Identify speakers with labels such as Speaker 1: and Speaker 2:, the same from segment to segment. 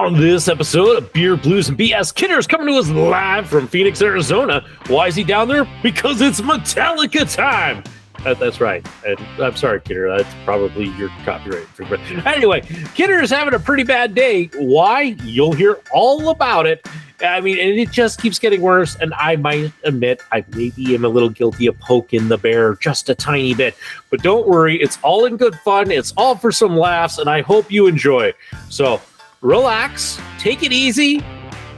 Speaker 1: On this episode of Beer, Blues, and BS, Kidder's coming to us live from Phoenix, Arizona. Why is he down there? Because it's Metallica time. That's right. And I'm sorry, Kidder. That's probably your copyright. But anyway, Kidder is having a pretty bad day. Why? You'll hear all about it. I mean, and it just keeps getting worse. And I might admit, I maybe am a little guilty of poking the bear just a tiny bit. But don't worry. It's all in good fun. It's all for some laughs. And I hope you enjoy. So relax. Take it easy.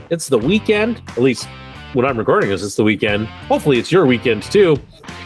Speaker 1: It's the weekend. At least when I'm recording this, it's the weekend. Hopefully it's your weekend too.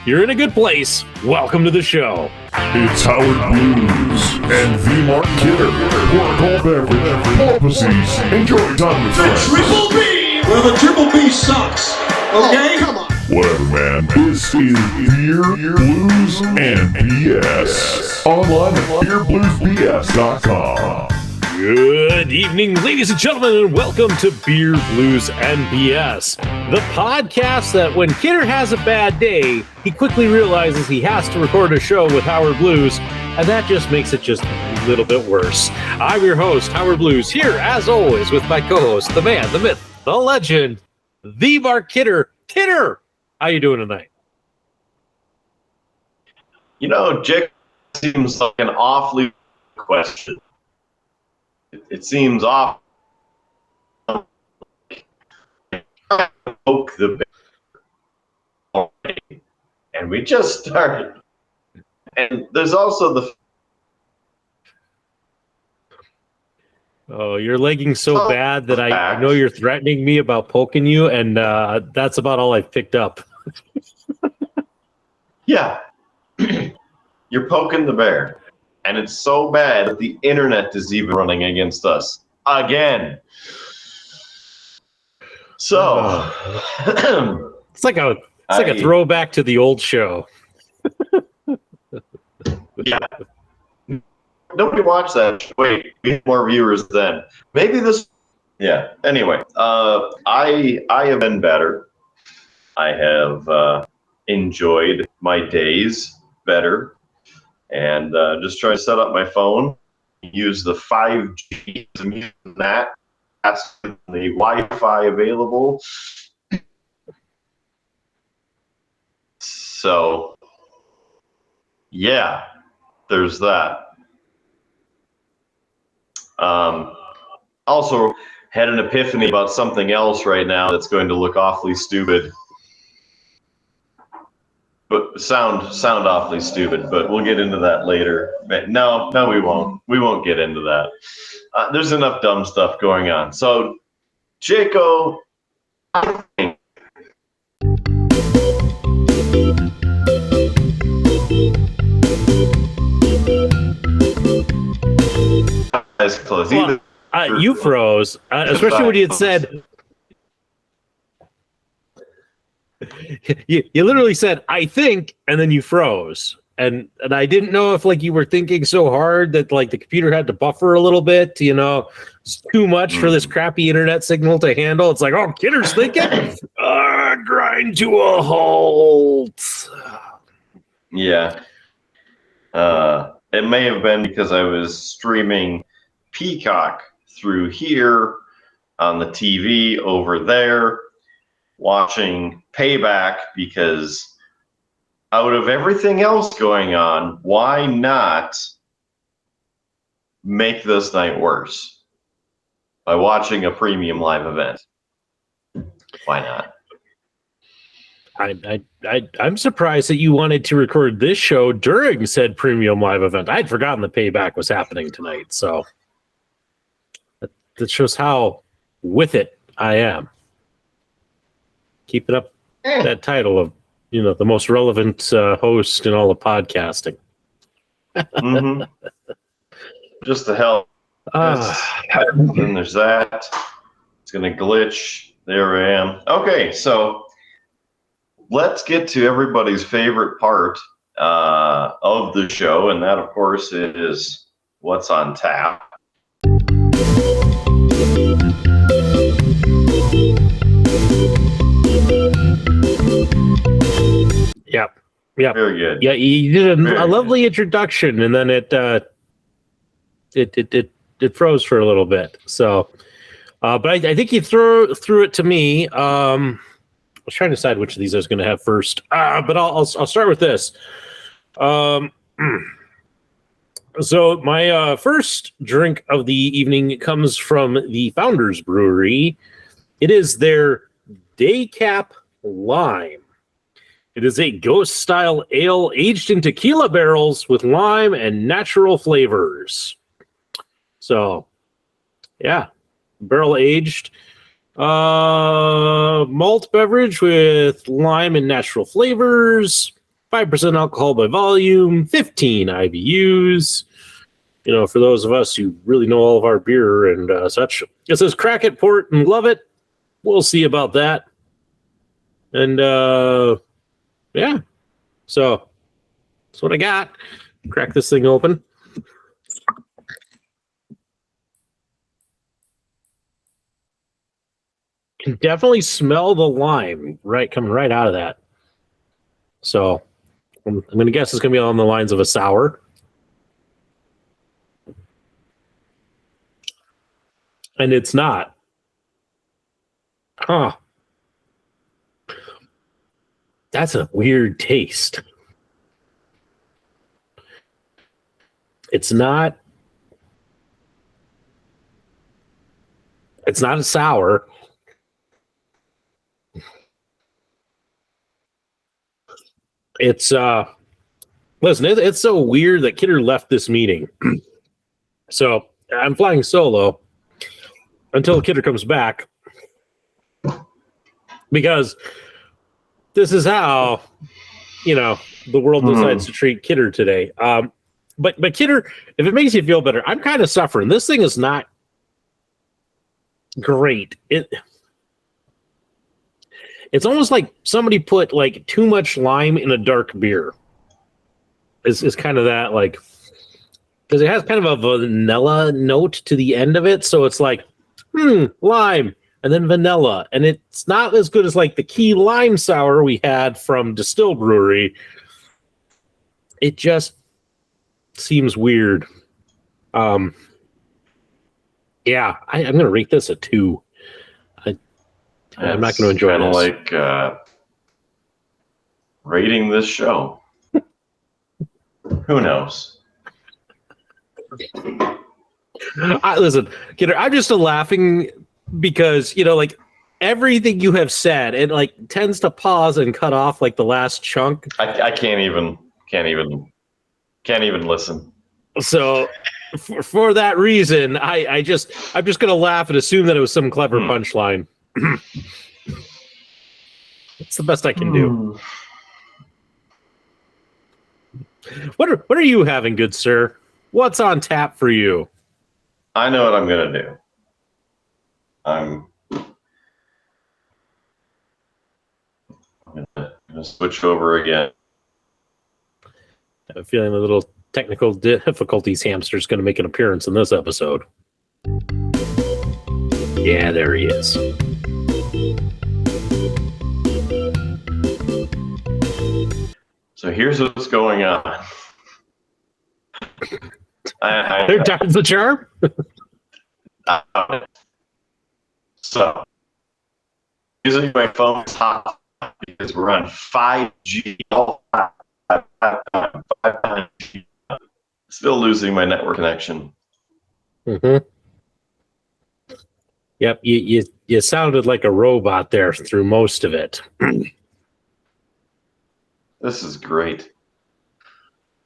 Speaker 1: You're in a good place. Welcome to the show.
Speaker 2: It's Howard Blues and V-Mark Kidder. Pour a cold beverage, pull up a seat, enjoy time with friends.
Speaker 3: The Triple B! Well, the Triple B sucks. Okay? Oh, come on.
Speaker 2: Whatever, man. This is Beer, Blues, and BS. Online at beerbluesbs.com.
Speaker 1: Good evening, ladies and gentlemen, and welcome to Beer, Blues, and BS, the podcast that when Kidder has a bad day, he quickly realizes he has to record a show with Howard Blues, and that just makes it just a little bit worse. I'm your host, Howard Blues, here, as always, with my co-host, the man, the myth, the legend, the Mark Kidder. Kidder, how you doing tonight?
Speaker 4: You know, Jake seems like an awfully question. It seems off. Poke the bear, and we just started. And there's also the.
Speaker 1: Oh, you're lagging so bad that I know you're threatening me about poking you, and that's about all I've picked up.
Speaker 4: Yeah, you're poking the bear. And it's so bad that the internet is even running against us again. So
Speaker 1: it's like a throwback to the old show.
Speaker 4: Yeah. Nobody watched that. Wait, we had more viewers then. Maybe this. Yeah. Anyway, I have been better. I have enjoyed my days better. And just trying to set up my phone, use the 5G, I'm using that. That's the Wi-Fi available. So, yeah, there's that. Also, had an epiphany about something else right now that's going to look awfully stupid. But sound awfully stupid, but we'll get into that later. No, we won't. We won't get into that. There's enough dumb stuff going on. So, Jaco, eyes closed.
Speaker 1: Well, you froze, especially when you had said. You literally said, I think, and then you froze. And I didn't know if like you were thinking so hard that like the computer had to buffer a little bit, you know, it's too much for this crappy internet signal to handle. It's like, oh, Kidder's thinking, grind to a halt.
Speaker 4: Yeah. It may have been because I was streaming Peacock through here on the TV over there, watching Payback, because out of everything else going on, why not make this night worse by watching a premium live event? Why not?
Speaker 1: I'm surprised that you wanted to record this show during said premium live event. I'd forgotten the Payback was happening tonight, so that shows how with it I am. Keeping up that title of, you know, the most relevant host in all of podcasting.
Speaker 4: Mm-hmm. Just the hell. Then there's that. It's going to glitch. There I am. Okay, so let's get to everybody's favorite part of the show, and that, of course, is what's on tap.
Speaker 1: Yep.
Speaker 4: Very good.
Speaker 1: Yeah, you did a lovely introduction, and then it froze for a little bit. So But I think you threw it to me. I was trying to decide which of these I was going to have first. But I'll start with this. So my first drink of the evening comes from the Founders Brewery. It is their Day Cap Lime. It is a ghost-style ale aged in tequila barrels with lime and natural flavors. So, yeah, barrel-aged malt beverage with lime and natural flavors. 5% alcohol by volume, 15 IBUs. You know, for those of us who really know all of our beer and such. It says crack it, pour it, and love it. We'll see about that. And, yeah. So, that's what I got. Crack this thing open. Can definitely smell the lime coming right out of that. So, I'm going to guess it's going to be along the lines of a sour. And it's not. Huh. That's a weird taste. It's not a sour. It's listen, it's so weird that Kidder left this meeting. So I'm flying solo until Kidder comes back, because this is how, you know, the world decides to treat Kidder today. But Kidder, if it makes you feel better, I'm kind of suffering. This thing is not great. It's almost like somebody put like too much lime in a dark beer. Is kind of that, like, because it has kind of a vanilla note to the end of it, so it's like lime and then vanilla, and it's not as good as like the key lime sour we had from Distill Brewery. It just seems weird. Yeah, I'm going to rate this a 2. I'm not going to enjoy this.
Speaker 4: Like rating this show. Who knows?
Speaker 1: Listen, Kidder, I'm just laughing because, you know, like everything you have said, it like tends to pause and cut off like the last chunk.
Speaker 4: I can't even listen.
Speaker 1: So for that reason, I'm just going to laugh and assume that it was some clever punchline. It's the best I can do. What are you having, good sir? What's on tap for you?
Speaker 4: I know what I'm gonna do. I'm gonna switch over again.
Speaker 1: I have a feeling the little technical difficulties hamster is going to make an appearance in this episode. Yeah, there he is.
Speaker 4: So here's what's going on.
Speaker 1: Third time's the charm.
Speaker 4: So using my phone's hot because we're on 5G. Still losing my network connection.
Speaker 1: Mm-hmm. Yep, you sounded like a robot there through most of it.
Speaker 4: This is great.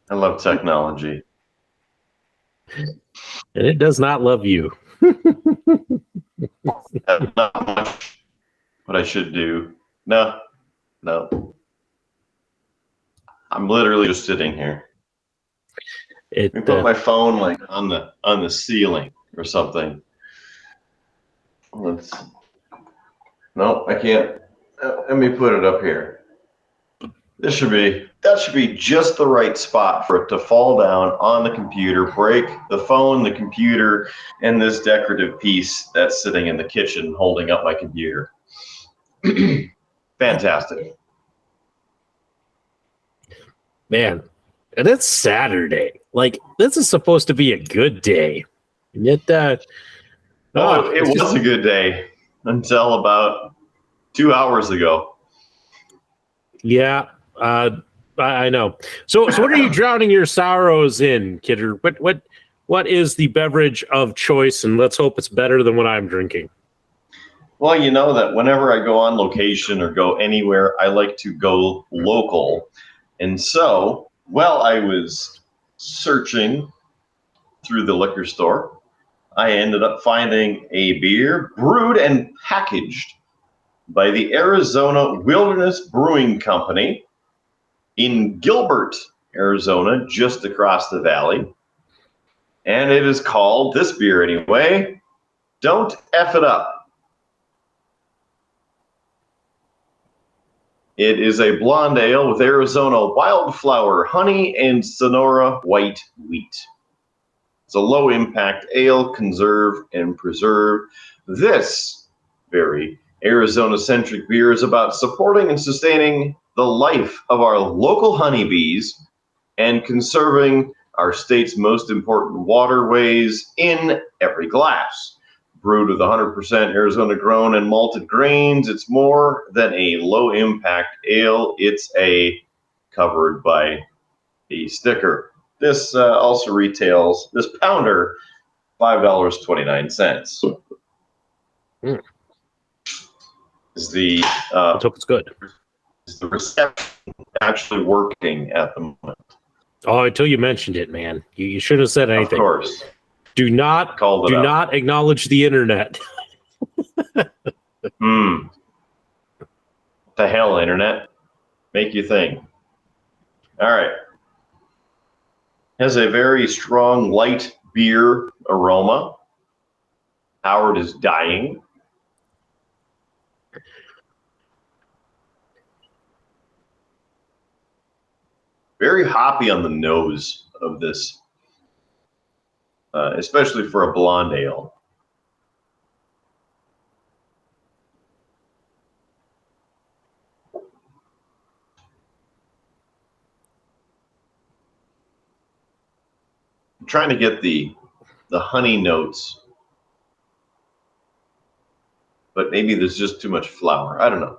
Speaker 4: I love technology.
Speaker 1: And it does not love you.
Speaker 4: That's not much what I should do. No. I'm literally just sitting here. I put my phone like on the ceiling or something. No, I can't. Let me put it up here. That should be just the right spot for it to fall down on the computer, break the phone, the computer, and this decorative piece that's sitting in the kitchen holding up my computer. Fantastic.
Speaker 1: Man, and it's Saturday. Like, this is supposed to be a good day. And yet,
Speaker 4: Oh, it was a good day until about 2 hours ago.
Speaker 1: Yeah, I know. So what are you drowning your sorrows in, Kidder? What is the beverage of choice? And let's hope it's better than what I'm drinking.
Speaker 4: Well, you know that whenever I go on location or go anywhere, I like to go local. And so, while I was searching through the liquor store, I ended up finding a beer brewed and packaged by the Arizona Wilderness Brewing Company in Gilbert, Arizona, just across the valley. And it is called, this beer anyway, Don't F It Up. It is a blonde ale with Arizona wildflower, honey, and Sonora white wheat. It's a low-impact ale, conserve and preserve. This very Arizona-centric beer is about supporting and sustaining the life of our local honeybees and conserving our state's most important waterways in every glass. Brewed with 100% Arizona-grown and malted grains, it's more than a low-impact ale. It's covered by a sticker. This also retails, this pounder, $5.29. Is the
Speaker 1: Let's hope it's good.
Speaker 4: is the reception actually working at the moment?
Speaker 1: Oh, until you mentioned it, man. You shouldn't have said anything.
Speaker 4: Of course.
Speaker 1: Do not acknowledge the internet.
Speaker 4: The hell, internet? Make you think. All right. Has a very strong light beer aroma. Howard is dying. Very hoppy on the nose of this, especially for a blonde ale. I'm trying to get the honey notes, but maybe there's just too much flour. I don't know.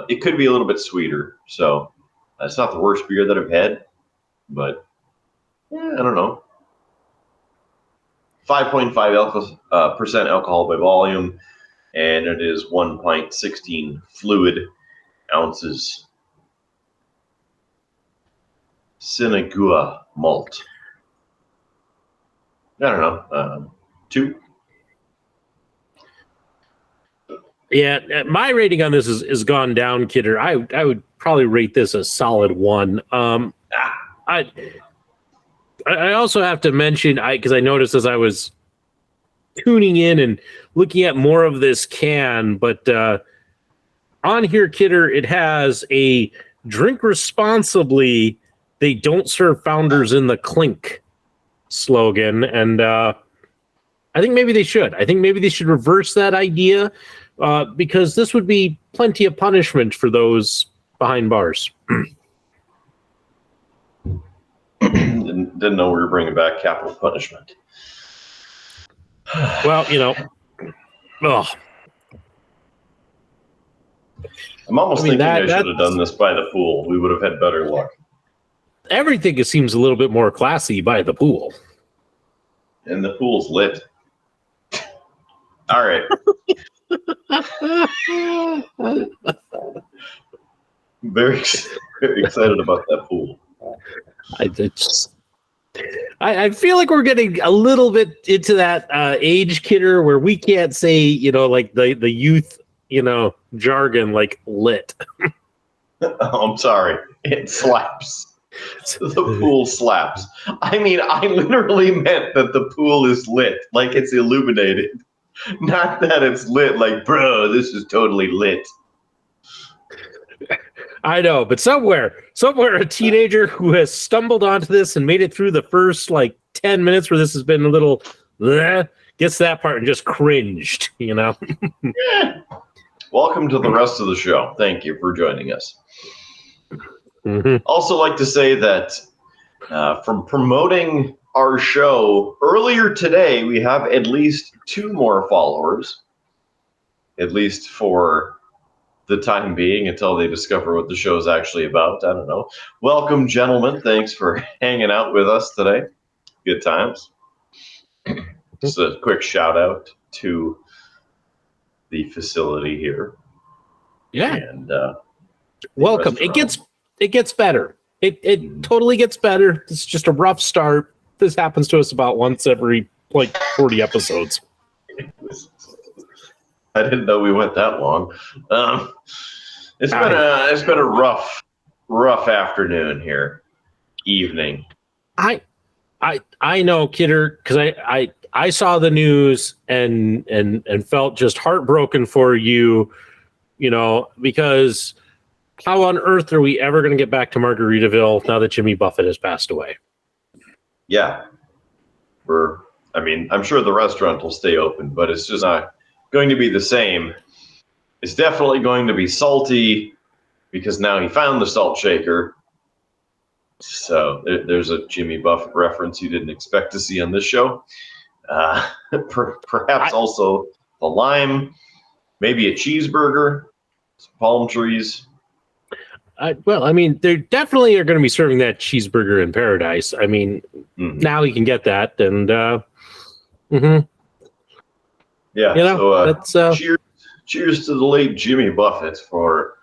Speaker 4: It could be a little bit sweeter, so it's not the worst beer that I've had, but I don't know. 5.5% percent alcohol by volume, and it is 1 pint 16 fluid ounces. Sinagua malt. I don't know, 2.
Speaker 1: Yeah, my rating on this is gone down, Kidder. I would probably rate this a solid 1. I also have to mention, because I noticed as I was tuning in and looking at more of this can, but on here, Kidder, it has a drink responsibly, they don't serve founders in the clink slogan, and I think maybe they should. I think maybe they should reverse that idea, because this would be plenty of punishment for those behind bars.
Speaker 4: Didn't know we were bringing back capital punishment.
Speaker 1: Well,
Speaker 4: I'm almost thinking I should have done this by the pool. We would have had better luck.
Speaker 1: Everything seems a little bit more classy by the pool.
Speaker 4: And the pool's lit. All right. Very, very excited about that pool.
Speaker 1: I feel like we're getting a little bit into that age, Kidder, where we can't say, like the youth, jargon like lit.
Speaker 4: Oh, I'm sorry. It slaps. The pool slaps. I mean, I literally meant that the pool is lit, like it's illuminated. Not that it's lit, like, bro, this is totally lit.
Speaker 1: I know, but somewhere, a teenager who has stumbled onto this and made it through the first 10 minutes where this has been a little gets that part and just cringed,
Speaker 4: Yeah. Welcome to the rest of the show. Thank you for joining us.
Speaker 1: Mm-hmm.
Speaker 4: Also like to say that from promoting our show earlier today, we have at least 2 more followers, at least for the time being, until they discover what the show is actually about. I don't know. Welcome, gentlemen. Thanks for hanging out with us today. Good times. Just a quick shout out to the facility here.
Speaker 1: Yeah.
Speaker 4: And
Speaker 1: welcome. It gets better. It totally gets better. It's just a rough start. This happens to us about once every 40 episodes.
Speaker 4: I didn't know we went that long. It's been a rough afternoon here, evening.
Speaker 1: I know, Kidder, because I saw the news and felt just heartbroken for you, because how on earth are we ever going to get back to Margaritaville now that Jimmy Buffett has passed away?
Speaker 4: Yeah. I'm sure the restaurant will stay open, but it's just not going to be the same. It's definitely going to be salty because now he found the salt shaker. So there's a Jimmy Buffett reference you didn't expect to see on this show. Perhaps also the lime, maybe a cheeseburger, some palm trees.
Speaker 1: They definitely are going to be serving that cheeseburger in paradise. Now you can get that, and
Speaker 4: yeah.
Speaker 1: that's
Speaker 4: cheers to the late Jimmy Buffett for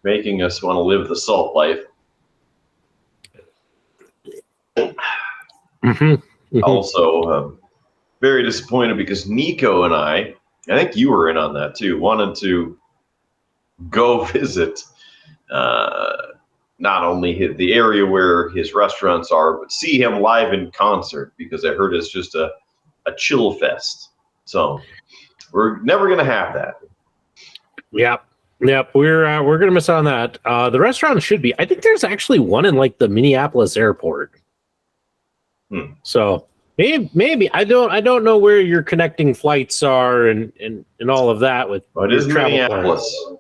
Speaker 4: making us want to live the salt life. Also, very disappointed because Nico and I think you were in on that too, wanted to go visit not only the area where his restaurants are, but see him live in concert, because I heard it's just a chill fest. So we're never going to have that.
Speaker 1: Yep. We're going to miss out on that. The restaurant should be. I think there's actually one in the Minneapolis airport. So maybe I don't know where your connecting flights are and all of that with.
Speaker 4: Well, it is Minneapolis. Plans.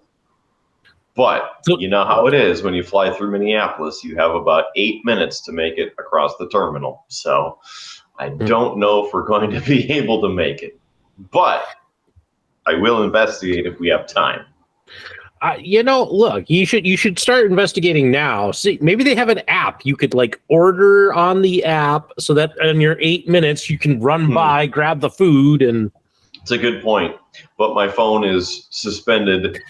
Speaker 4: But you know how it is when you fly through Minneapolis, you have about 8 minutes to make it across the terminal. So I don't know if we're going to be able to make it, but I will investigate if we have time.
Speaker 1: Look, you should start investigating now. See, maybe they have an app you could order on the app so that in your 8 minutes you can run by, grab the food, and.
Speaker 4: It's a good point, but my phone is suspended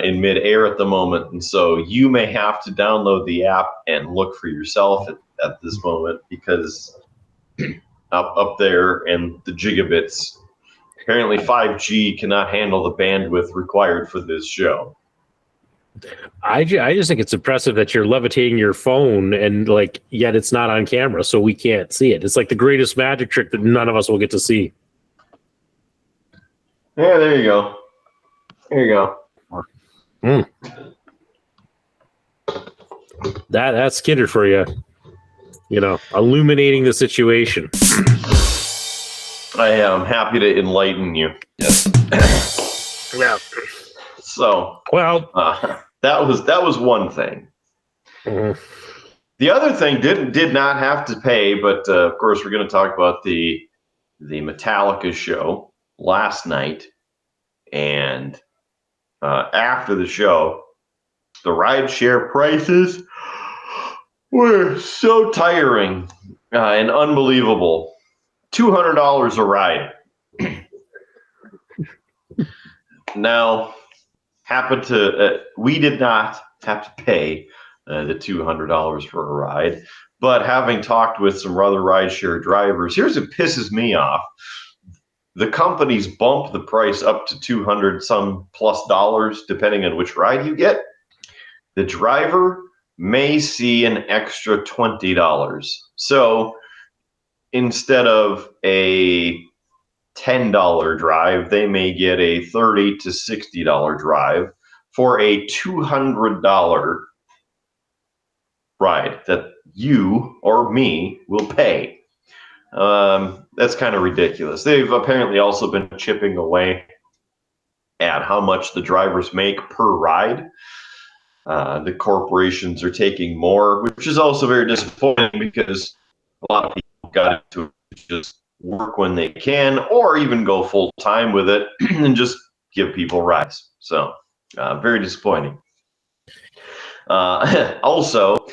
Speaker 4: in midair at the moment, and so you may have to download the app and look for yourself at this moment, because up there and the gigabits, apparently 5G cannot handle the bandwidth required for this show.
Speaker 1: I just think it's impressive that you're levitating your phone and yet it's not on camera, so we can't see it. It's the greatest magic trick that none of us will get to see.
Speaker 4: Yeah, there you go. There you go.
Speaker 1: That's Kidder for you. Illuminating the situation.
Speaker 4: I am happy to enlighten you. Yes.
Speaker 1: Yeah.
Speaker 4: So,
Speaker 1: well,
Speaker 4: that was one thing. The other thing did not have to pay, but of course we're going to talk about the Metallica show last night, and after the show, the rideshare prices were so tiring and unbelievable. $200 a ride. Now, we did not have to pay the $200 for a ride, but having talked with some other rideshare drivers, here's what pisses me off. The companies bump the price up to $200 some plus dollars, depending on which ride you get. The driver may see an extra $20. So instead of a $10 drive, they may get a $30 to $60 drive for a $200 ride that you or me will pay. That's kind of ridiculous. They've apparently also been chipping away at how much the drivers make per ride. The corporations are taking more, which is also very disappointing because a lot of people got to just work when they can, or even go full time with it and just give people rides. So very disappointing. Also,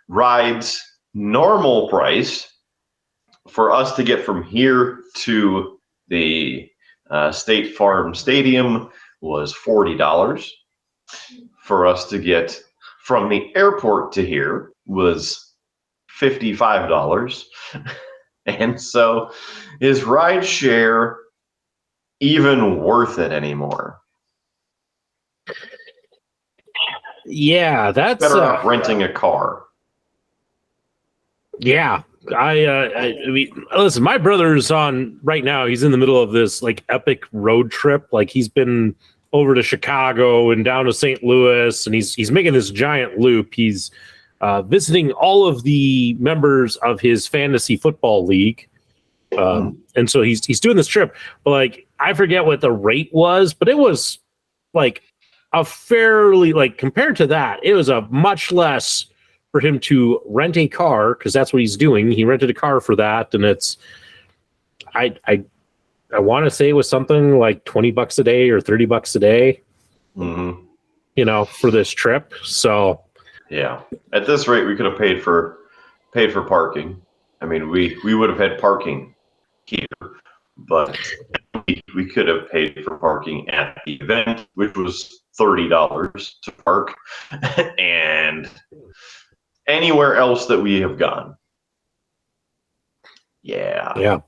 Speaker 4: rides normal price for us to get from here to the State Farm Stadium was $40. For us to get from the airport to here was $55. And so is rideshare even worth it anymore?
Speaker 1: Yeah, that's
Speaker 4: better off renting a car.
Speaker 1: Yeah. I mean, listen, my brother's on right now. He's in the middle of this like epic road trip. Like he's been over to Chicago and down to St. Louis, and he's making this giant loop. He's visiting all of the members of his fantasy football league, and so he's doing this trip. But like, I forget what the rate was, but it was like a fairly, like, compared to that, it was a much less for him to rent a car, because that's what he's doing. He rented a car for that, and it's I want to say it was something like $20 a day or $30 a day, you know, for this trip. So
Speaker 4: yeah, at this rate, we could have paid for parking. I mean, we would have had parking here, but we could have paid for parking at the event, which was $30 to park, and anywhere else that we have gone. Yeah.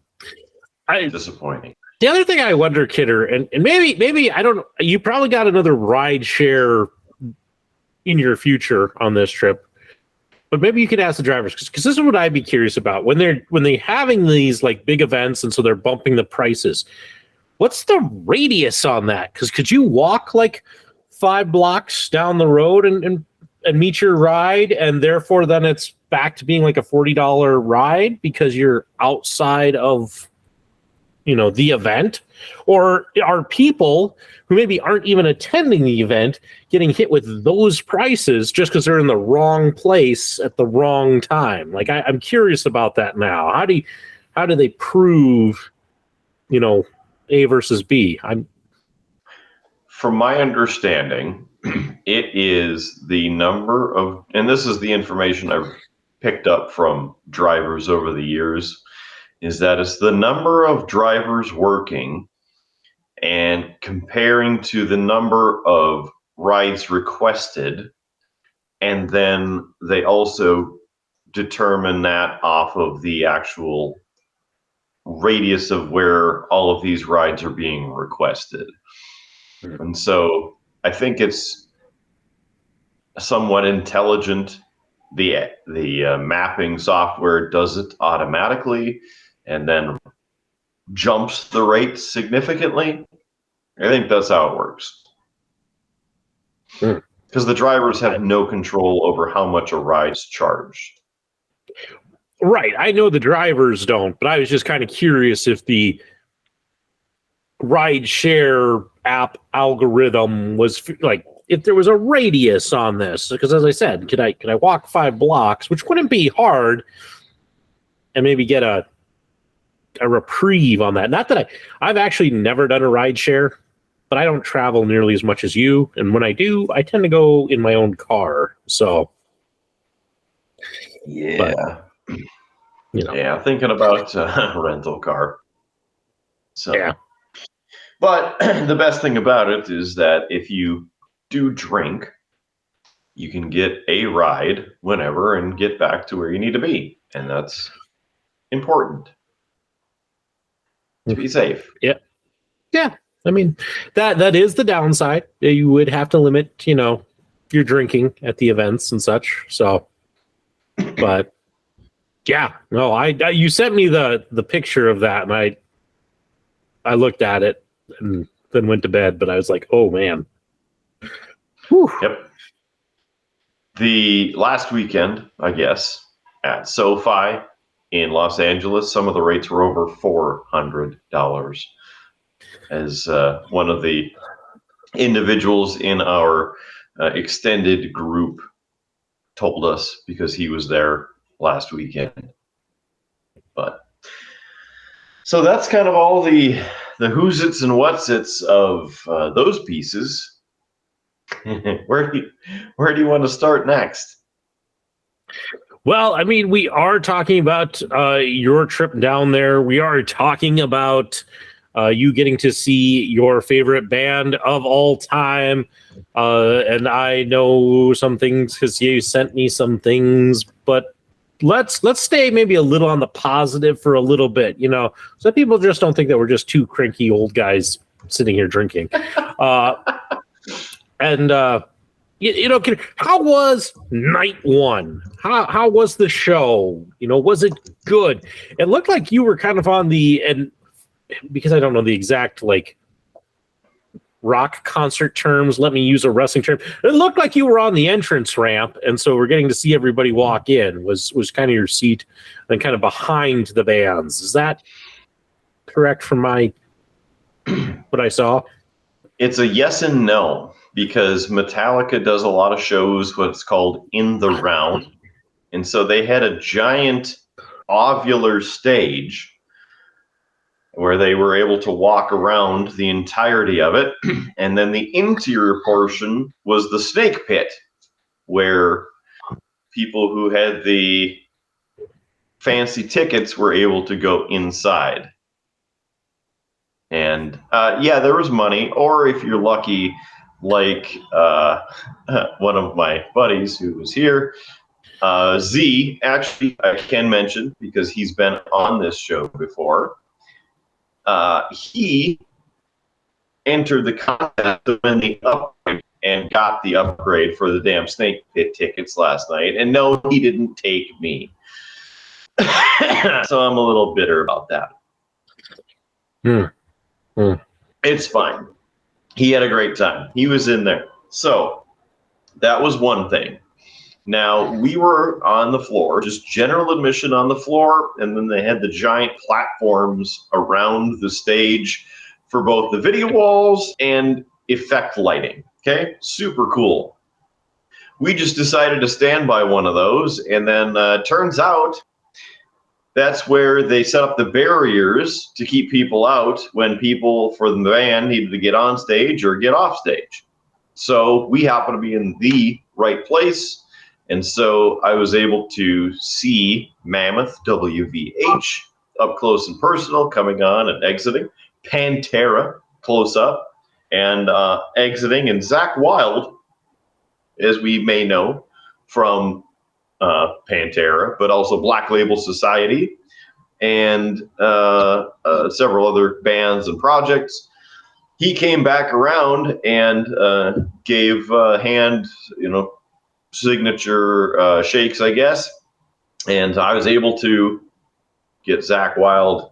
Speaker 4: Disappointing.
Speaker 1: The other thing I wonder, Kidder, and maybe I don't know, you probably got another ride share in your future on this trip, but maybe you could ask the drivers, because this is what I'd be curious about when they're having these like big events, and so they're bumping the prices. What's the radius on that? Because could you walk like 5 blocks down the road and meet your ride, and therefore then it's back to being like a $40 ride because you're outside of, you know, the event? Or are people who maybe aren't even attending the event getting hit with those prices just because they're in the wrong place at the wrong time? Like, I'm curious about that now. How do they prove, you know, A versus B?
Speaker 4: From my understanding, it is the number of, and this is the information I've picked up from drivers over the years, is that it's the number of drivers working and comparing to the number of rides requested. And then they also determine that off of the actual radius of where all of these rides are being requested. And so I think it's somewhat intelligent. The mapping software does it automatically and then jumps the rate significantly. I think that's how it works. Because the drivers have no control over how much a ride's charged.
Speaker 1: Right. I know the drivers don't, but I was just kind of curious if the ride share app algorithm was like, if there was a radius on this, because as I said, could I walk 5 blocks, which wouldn't be hard, and maybe get a reprieve on that? Not that I've actually never done a ride share, but I don't travel nearly as much as you, and when I do, I tend to go in my own car. So
Speaker 4: yeah,
Speaker 1: but, you know.
Speaker 4: Yeah, thinking about a rental car. So
Speaker 1: Yeah.
Speaker 4: But the best thing about it is that if you do drink, you can get a ride whenever and get back to where you need to be. And that's important to be safe.
Speaker 1: Yeah. Yeah. I mean, that is the downside. You would have to limit, you know, your drinking at the events and such. So, but yeah, no, I you sent me the picture of that, and I looked at it and then went to bed, but I was like, oh man. Whew.
Speaker 4: Yep. The last weekend, I guess, at SoFi in Los Angeles, some of the rates were over $400. As one of the individuals in our extended group told us, because he was there last weekend. But so that's kind of all the who's its and what's its of those pieces. Where do you want to start next?
Speaker 1: Well, I mean, we are talking about your trip down there. We are talking about you getting to see your favorite band of all time. And I know some things because you sent me some things, but let's stay maybe a little on the positive for a little bit, so people just don't think that we're just two cranky old guys sitting here drinking. How was night one? How was the show? Was it good? It looked like you were kind of on and because I don't know the exact rock concert terms, let me use a wrestling term. It looked like you were on the entrance ramp, and so we're getting to see everybody walk in. Was kind of your seat and kind of behind the bands. Is that correct from what I saw?
Speaker 4: It's a yes and no, because Metallica does a lot of shows what's called in the round. And so they had a giant ovular stage where they were able to walk around the entirety of it. And then the interior portion was the snake pit, where people who had the fancy tickets were able to go inside. And there was money, or if you're lucky, like one of my buddies who was here, Z, actually I can mention because he's been on this show before. He entered the contest to win the upgrade and got the upgrade for the damn snake pit tickets last night. And no, he didn't take me. So I'm a little bitter about that. It's fine. He had a great time. He was in there. So that was one thing. Now, we were on the floor, just general admission on the floor, and then they had the giant platforms around the stage for both the video walls and effect lighting. Okay? Super cool. We just decided to stand by one of those, and then turns out that's where they set up the barriers to keep people out when people for the band needed to get on stage or get off stage. So we happened to be in the right place. And so I was able to see Mammoth WVH up close and personal, coming on and exiting. Pantera close up and exiting. And Zakk Wylde, as we may know from Pantera, but also Black Label Society and several other bands and projects. He came back around and gave hand, signature shakes, I guess. And I was able to get Zakk Wylde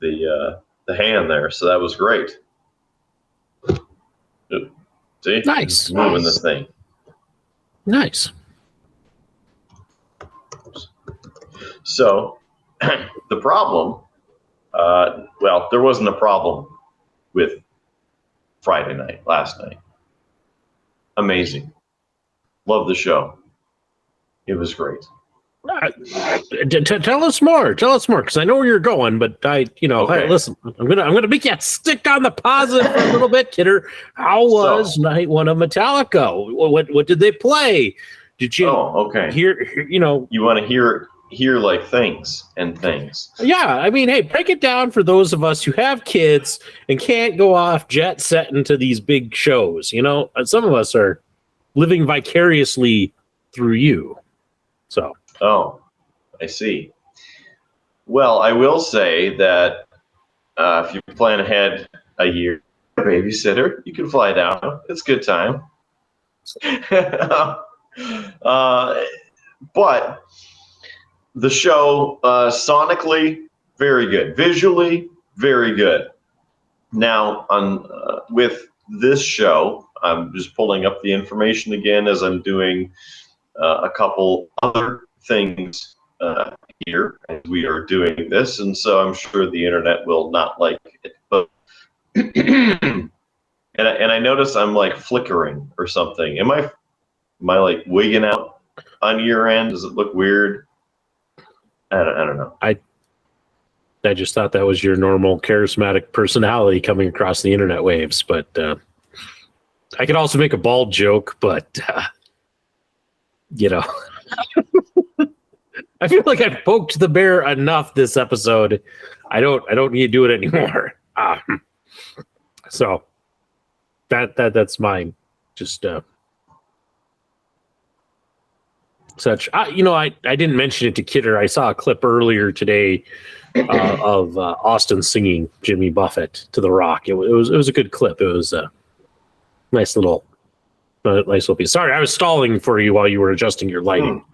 Speaker 4: the hand there, so that was great. See,
Speaker 1: nice,
Speaker 4: moving this thing.
Speaker 1: Nice.
Speaker 4: So the problem, there wasn't a problem with Friday night, last night. Amazing. Love the show. It was great.
Speaker 1: Tell us more. Because I know where you're going, but okay. Hey, listen, I'm gonna make you stick on the positive for a little bit, Kidder. How was night one of Metallica? What did they play? Did you hear?
Speaker 4: You want to hear like things and things.
Speaker 1: Yeah, I mean, hey, break it down for those of us who have kids and can't go off jet set into these big shows. Some of us are living vicariously through you. So.
Speaker 4: Oh, I see. Well, I will say that if you plan ahead a year, babysitter, you can fly down. It's a good time. But the show, sonically, very good. Visually, very good. Now, with this show, I'm just pulling up the information again as I'm doing a couple other things here as we are doing this, and so I'm sure the internet will not like it. But and I notice I'm like flickering or something. Am I like wigging out on your end? Does it look weird? I don't know.
Speaker 1: I just thought that was your normal charismatic personality coming across the internet waves. But I could also make a bald joke, but you know, I feel like I've poked the bear enough this episode. I don't need to do it anymore. So that's mine. Just such. I didn't mention it to Kidder. I saw a clip earlier today of Austin singing Jimmy Buffett to the Rock. It was a good clip. It was a nice little piece. Sorry, I was stalling for you while you were adjusting your lighting.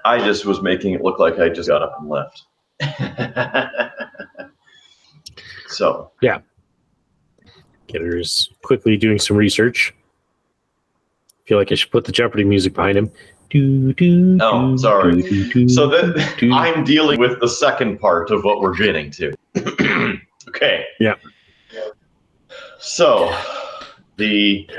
Speaker 4: I just was making it look like I just got up and left. So
Speaker 1: yeah, Kidder's quickly doing some research. Feel like I should put the Jeopardy music behind him.
Speaker 4: Oh, sorry. So I'm dealing with the second part of what we're getting to. Okay.
Speaker 1: Yeah.
Speaker 4: So the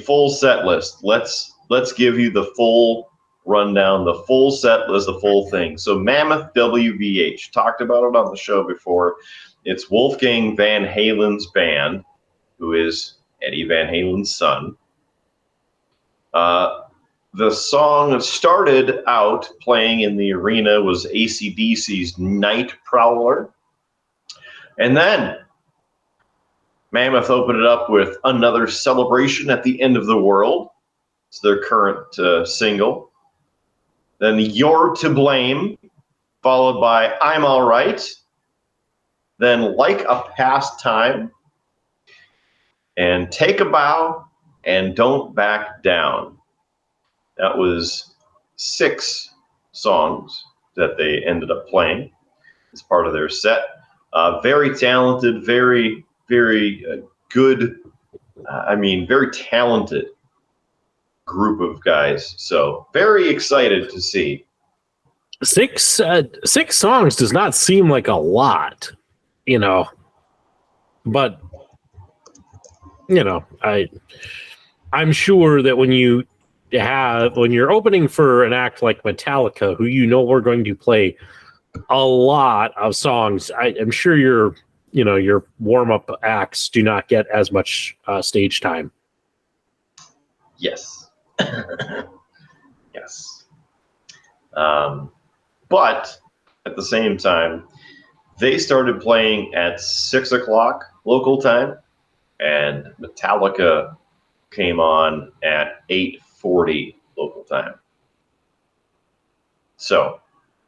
Speaker 4: full set list. Let's give you the full rundown, the full set list, the full thing. So Mammoth WVH, talked about it on the show before. It's Wolfgang Van Halen's band, who is Eddie Van Halen's son. The song that started out playing in the arena was AC/DC's Night Prowler. And then Mammoth opened it up with Another Celebration at the End of the World. It's their current single. Then You're to Blame, followed by I'm All Right. Then Like a Past Time. And Take a Bow and Don't Back Down. That was 6 songs that they ended up playing as part of their set. Very talented, very, very good, very talented group of guys. So very excited to see.
Speaker 1: 6 songs does not seem like a lot, but I'm sure that when you're opening for an act like Metallica, who we're going to play a lot of songs, I'm sure your warm-up acts do not get as much stage time.
Speaker 4: Yes. Yes. But at the same time, they started playing at 6 o'clock local time, and Metallica came on at 8:40 local time. So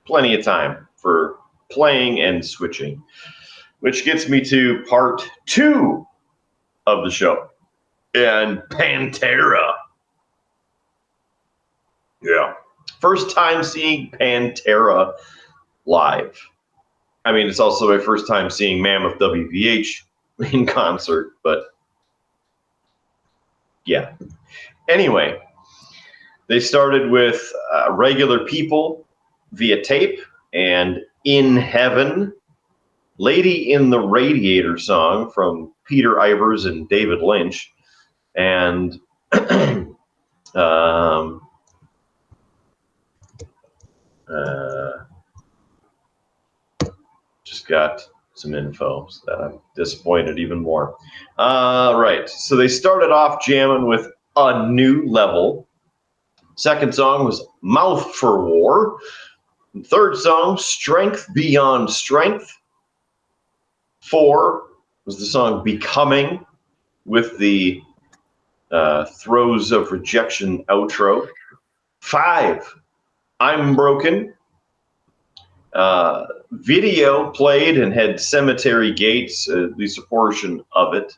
Speaker 4: plenty of time for playing and switching, which gets me to part 2 of the show, and Pantera. Yeah. First time seeing Pantera live. It's also my first time seeing Mammoth WVH in concert, but yeah. Anyway, they started with Regular People via tape and In Heaven, Lady in the Radiator song from Peter Ivers and David Lynch, and just got some info so that I'm disappointed even more. Right, so they started off jamming with A New Level. Second song was Mouth for War. And third song, Strength Beyond Strength. 4 was the song Becoming, with the Throes of Rejection outro. 5, I'm Broken. Video played and had Cemetery Gates, at least a portion of it.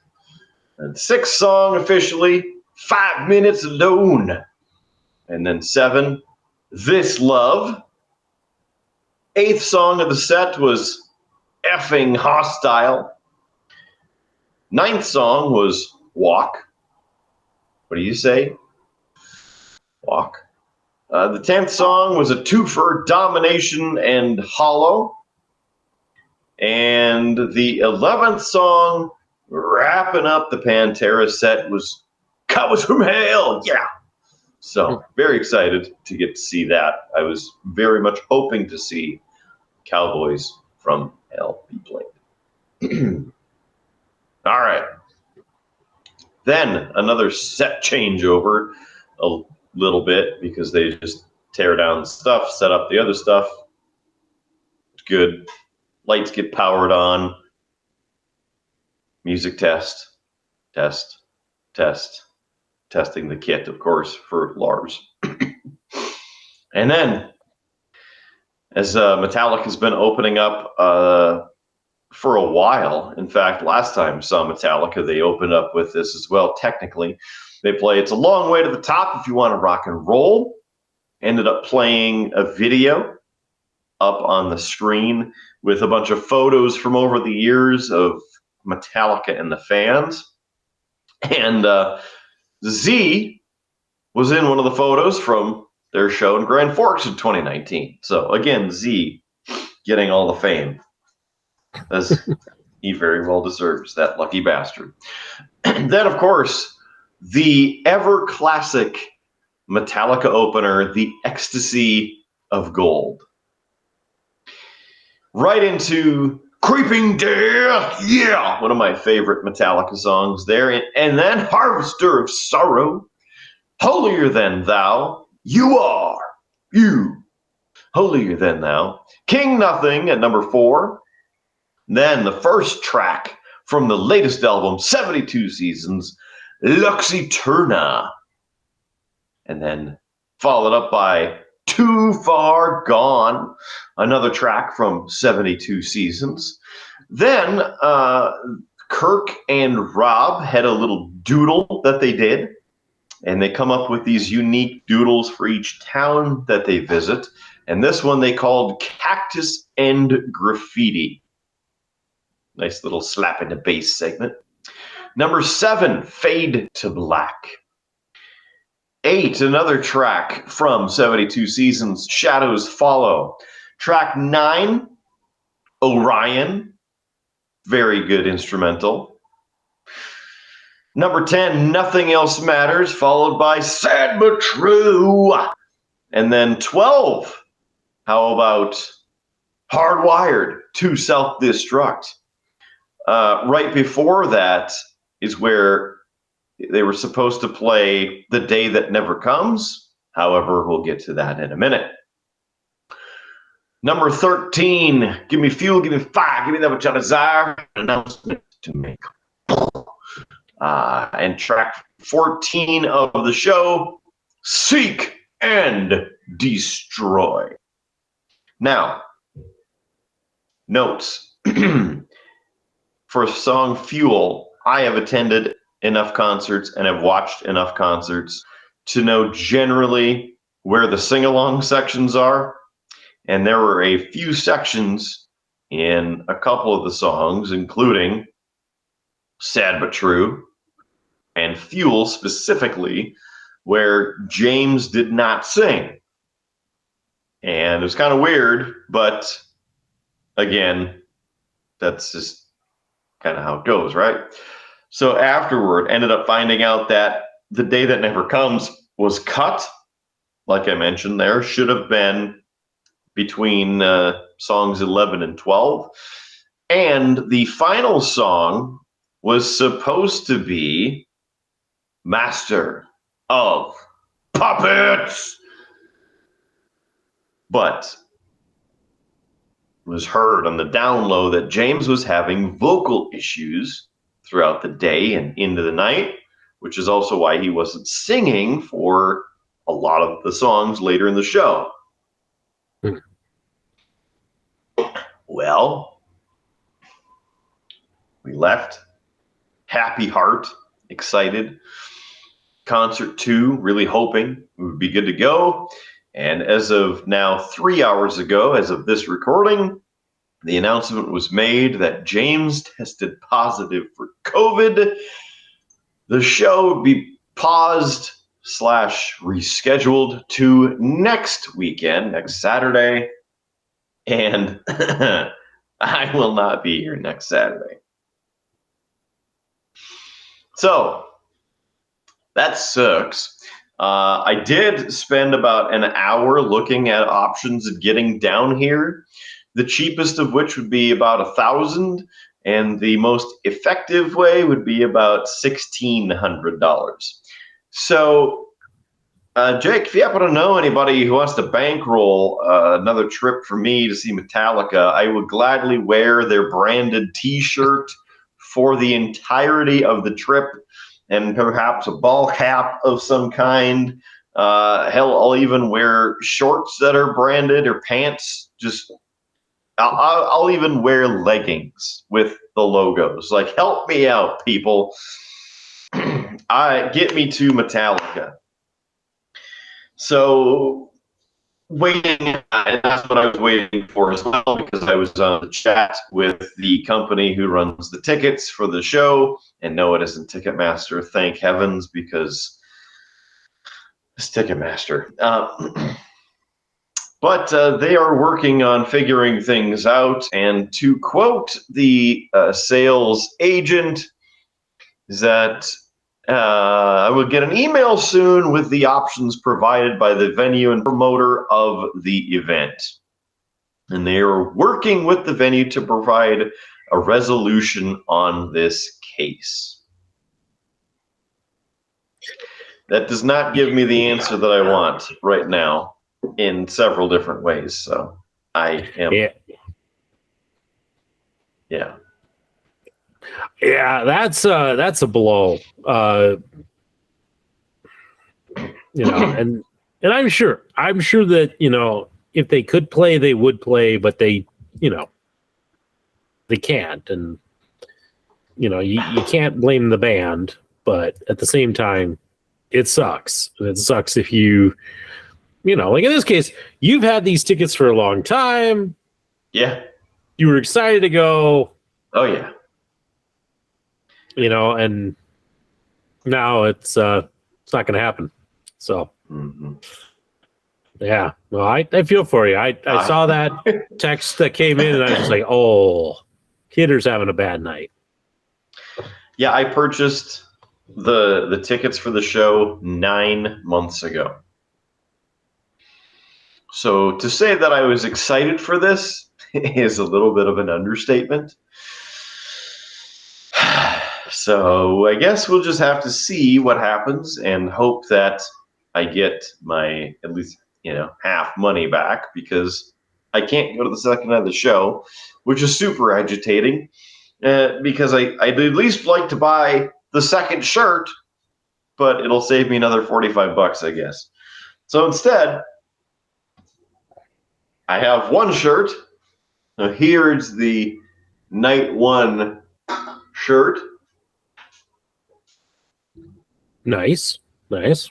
Speaker 4: And 6th song officially, 5 Minutes Alone. And then 7, This Love. 8th song of the set was Effing Hostile. 9th song was Walk. What do you say? Walk. The 10th song was a twofer, Domination and Hollow. And the 11th song, wrapping up the Pantera set, was Cowards from Hell. Yeah. So very excited to get to see that. I was very much hoping to see Cowboys from Hell Be Played. All right. Then another set changeover a little bit because they just tear down stuff, set up the other stuff. It's good. Lights get powered on. Music test. Testing the kit, of course, for Lars. And then, as Metallica's been opening up for a while, in fact, last time I saw Metallica, they opened up with this as well, technically. They play It's a Long Way to the Top If You Want to Rock and Roll. Ended up playing a video up on the screen with a bunch of photos from over the years of Metallica and the fans. And Z was in one of the photos from their show in Grand Forks in 2019. So again, Z getting all the fame, as he very well deserves, that lucky bastard. And then, of course, the ever classic Metallica opener, The Ecstasy of Gold. Right into Creeping Death, yeah, one of my favorite Metallica songs there. And then Harvester of Sorrow, Holier Than Thou, You Are, You, Holier Than Thou, King Nothing at number 4. Then the first track from the latest album, 72 Seasons, Lux Eterna. And then followed up by Too Far Gone, another track from 72 Seasons. Then Kirk and Rob had a little doodle that they did, and they come up with these unique doodles for each town that they visit. And this one they called Cactus and Graffiti. Nice little slap in the bass segment. Number 7, Fade to Black. 8, another track from 72 Seasons, Shadows Follow. Track 9, Orion. Very good instrumental. Number 10, Nothing Else Matters, followed by Sad But True. And then 12, how about Hardwired to Self-Destruct? Right before that is where they were supposed to play The Day That Never Comes. However, we'll get to that in a minute. Number 13, Give Me Fuel, Give Me Fire, Give Me That Which I Desire. Announcement to make. And track 14 of the show, Seek and Destroy. Now, notes. For song Fuel, I have attended enough concerts and have watched enough concerts to know generally where the sing-along sections are. And there were a few sections in a couple of the songs, including Sad But True and Fuel specifically, where James did not sing. And it was kind of weird, but again, that's just kind of how it goes, right? So afterward, ended up finding out that The Day That Never Comes was cut. Like I mentioned there, should have been between songs 11 and 12. And the final song was supposed to be Master of Puppets. But it was heard on the down low that James was having vocal issues throughout the day and into the night, which is also why he wasn't singing for a lot of the songs later in the show. Well, we left, happy heart, excited. Concert 2, really hoping it would be good to go. And as of now, 3 hours ago, as of this recording, the announcement was made that James tested positive for COVID. The show would be paused / rescheduled to next weekend, next Saturday. And I will not be here next Saturday. So that sucks. I did spend about an hour looking at options of getting down here the cheapest of which would be about $1,000, and the most effective way would be about $1,600. So, Jake, if you happen to know anybody who wants to bankroll another trip for me to see Metallica, I would gladly wear their branded T-shirt for the entirety of the trip, and perhaps a ball cap of some kind. Hell, I'll even wear shorts that are branded or pants. I'll even wear leggings with the logos. Like, help me out, people. Get me to Metallica. So, waiting, and that's what I was waiting for as well, because I was on the chat with the company who runs the tickets for the show, and no, it isn't Ticketmaster, thank heavens, because it's Ticketmaster. But they are working on figuring things out, and to quote the sales agent, is that I will get an email soon with the options provided by the venue and promoter of the event. And they are working with the venue to provide a resolution on this case. That does not give me the answer that I want right now in several different ways. So I am. Yeah.
Speaker 1: Yeah, that's a blow. And I'm sure that, if they could play, they would play, but they can't. And, you can't blame the band, but at the same time, it sucks. It sucks if like in this case, you've had these tickets for a long time.
Speaker 4: Yeah.
Speaker 1: You were excited to go.
Speaker 4: Oh, yeah.
Speaker 1: And now it's not going to happen. So, yeah. Well, I feel for you. I saw that text that came in, and I was just like, oh, Kidder's having a bad night.
Speaker 4: Yeah, I purchased the tickets for the show 9 months ago. So to say that I was excited for this is a little bit of an understatement. So I guess we'll just have to see what happens and hope that I get my at least half money back, because I can't go to the second night of the show, which is super agitating, because I'd at least like to buy the second shirt, but it'll save me another $45, I guess. So instead, I have one shirt. Now here's the night one shirt.
Speaker 1: Nice.
Speaker 4: Little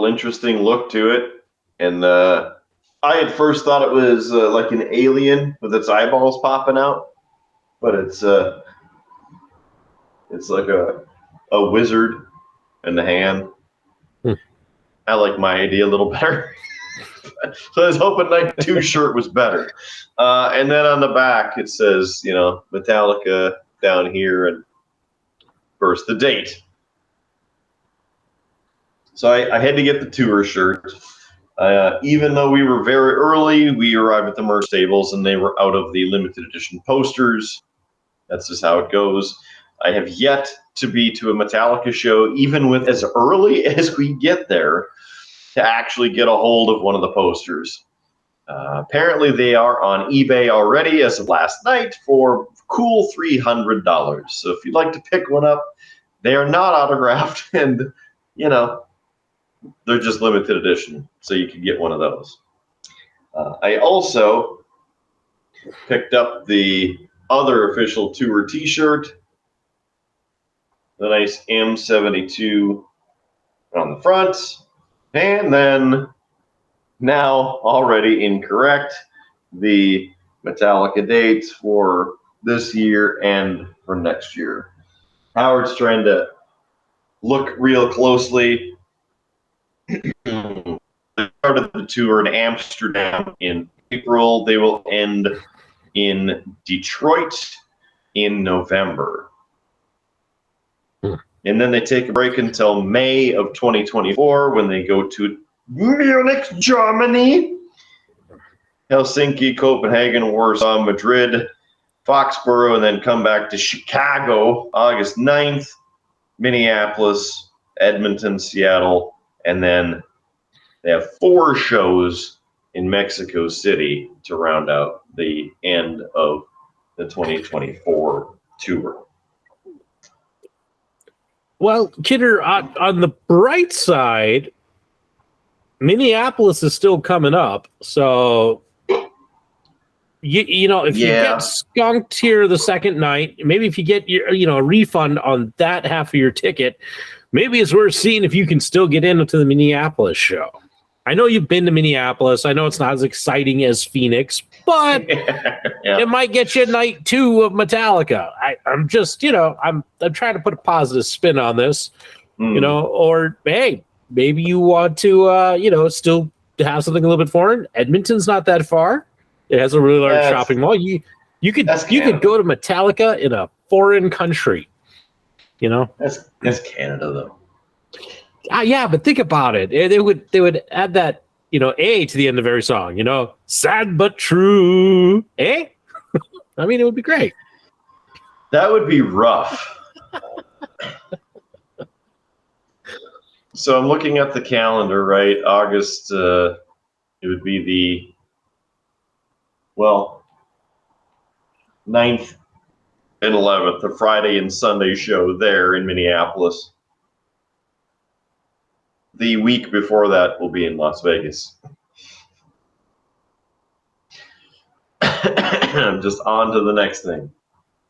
Speaker 4: interesting look to it. And I had first thought it was like an alien with its eyeballs popping out, but it's like a wizard in the hand. I like my idea a little better. So I was hoping night 2 shirt was better. And then on the back it says, Metallica down here, and first the date. So I had to get the tour shirt. Even though we were very early, we arrived at the merch tables and they were out of the limited edition posters. That's just how it goes. I have yet to be to a Metallica show, even with as early as we get there, to actually get a hold of one of the posters. Apparently they are on eBay already as of last night for cool $300. So if you'd like to pick one up, they are not autographed, and they're just limited edition, so you can get one of those. I also picked up the other official tour t-shirt, the nice M72 on the front, and then, now already incorrect, the Metallica dates for this year and for next year. Howard's trying to look real closely. They started the tour in Amsterdam in April. They will end in Detroit in November. And then they take a break until May of 2024 when they go to Munich, Germany. Helsinki, Copenhagen, Warsaw, Madrid, Foxborough, and then come back to Chicago August 9th, Minneapolis, Edmonton, Seattle, and then they have 4 shows in Mexico City to round out the end of the 2024 tour.
Speaker 1: Well, Kidder, on the bright side, Minneapolis is still coming up, so you know, if you get skunked here the second night, maybe if you get your a refund on that half of your ticket, maybe it's worth seeing if you can still get into the Minneapolis show. I know you've been to Minneapolis. I know it's not as exciting as Phoenix, but it might get you night 2 of Metallica. I'm just, I'm trying to put a positive spin on this, or hey, maybe you want to, still have something a little bit foreign. Edmonton's not that far. It has a really large shopping mall. You could go to Metallica in a foreign country.
Speaker 4: That's Canada though.
Speaker 1: Yeah, but think about it. They would add that A to the end of every song. Sad but true. Eh? I mean, it would be great.
Speaker 4: That would be rough. So I'm looking at the calendar, right? August. It would be the 9th and 11th, the Friday and Sunday show there in Minneapolis. The week before that will be in Las Vegas. I'm just on to the next thing.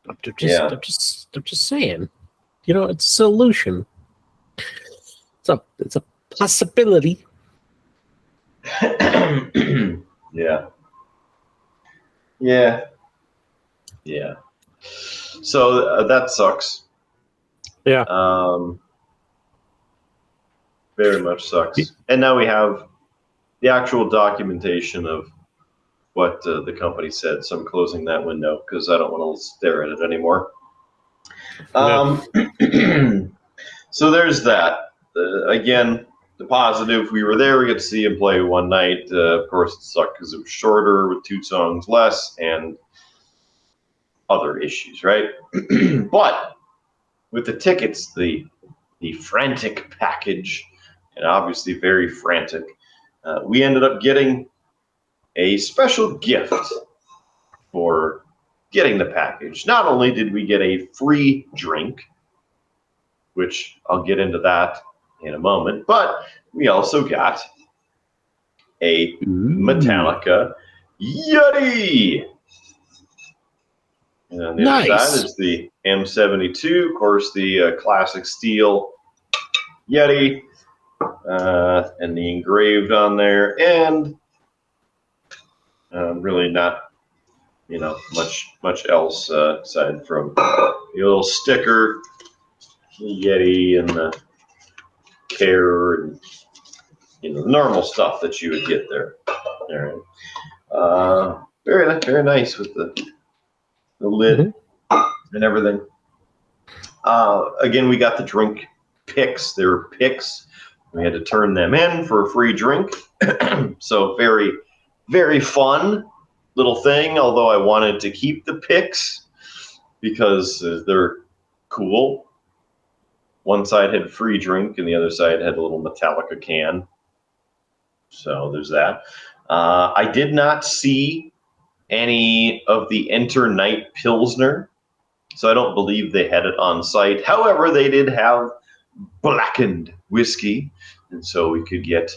Speaker 1: I'm just saying. It's a solution. It's a possibility.
Speaker 4: Yeah. So that sucks.
Speaker 1: Yeah.
Speaker 4: Very much sucks. And now we have the actual documentation of what the company said. So I'm closing that window because I don't want to stare at it anymore. So there's that. Again, the positive, we were there. We got to see him play one night. Of course, it sucked because it was shorter with 2 songs less and other issues, right? But with the tickets, the frantic package, and obviously very frantic, we ended up getting a special gift for getting the package. Not only did we get a free drink, which I'll get into that in a moment, but we also got a Metallica Yeti. And on the other side is the M72, of course, the classic steel Yeti, and the engraved on there, and really not, much else aside from the little sticker, the Yeti, and the care, and the normal stuff that you would get there. All right, very nice with the lid and everything. Again, we got the drink picks. They were picks. We had to turn them in for a free drink. So very, very fun little thing, although I wanted to keep the picks because they're cool. One side had free drink and the other side had a little Metallica can. So there's that. I did not see any of the Enter Night Pilsner, so I don't believe they had it on site. However, they did have blackened whiskey, and so we could get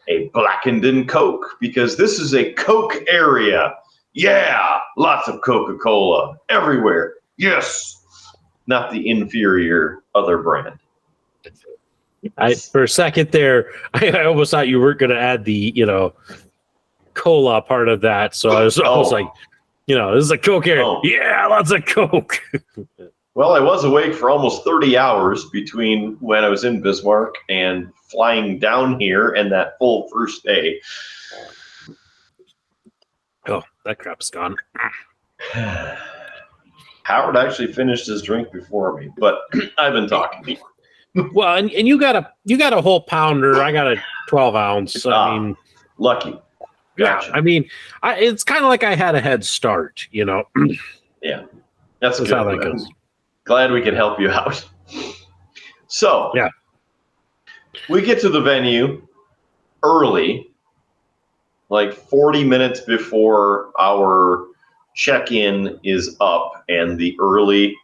Speaker 4: a blackened and Coke, because this is a Coke area. Yeah, lots of Coca-Cola everywhere. Yes, not the inferior other brand.
Speaker 1: For a second there, I almost thought you were going to add the, cola part of that. So I was almost like, this is a Coke area. Oh. Yeah, lots of Coke.
Speaker 4: Well, I was awake for almost 30 hours between when I was in Bismarck and flying down here and that full first day.
Speaker 1: Oh, that crap's gone.
Speaker 4: Howard actually finished his drink before me, but I've been talking.
Speaker 1: Well, and you got a whole pounder. I got a 12 ounce. I mean,
Speaker 4: lucky. Gotcha.
Speaker 1: I mean, it's kind of like I had a head start, you know.
Speaker 4: Yeah, that's
Speaker 1: That's
Speaker 4: good.
Speaker 1: how that goes.
Speaker 4: Glad we could help you out. So,
Speaker 1: Yeah.
Speaker 4: we get to the venue early, like 40 minutes before our check-in is up, and the early,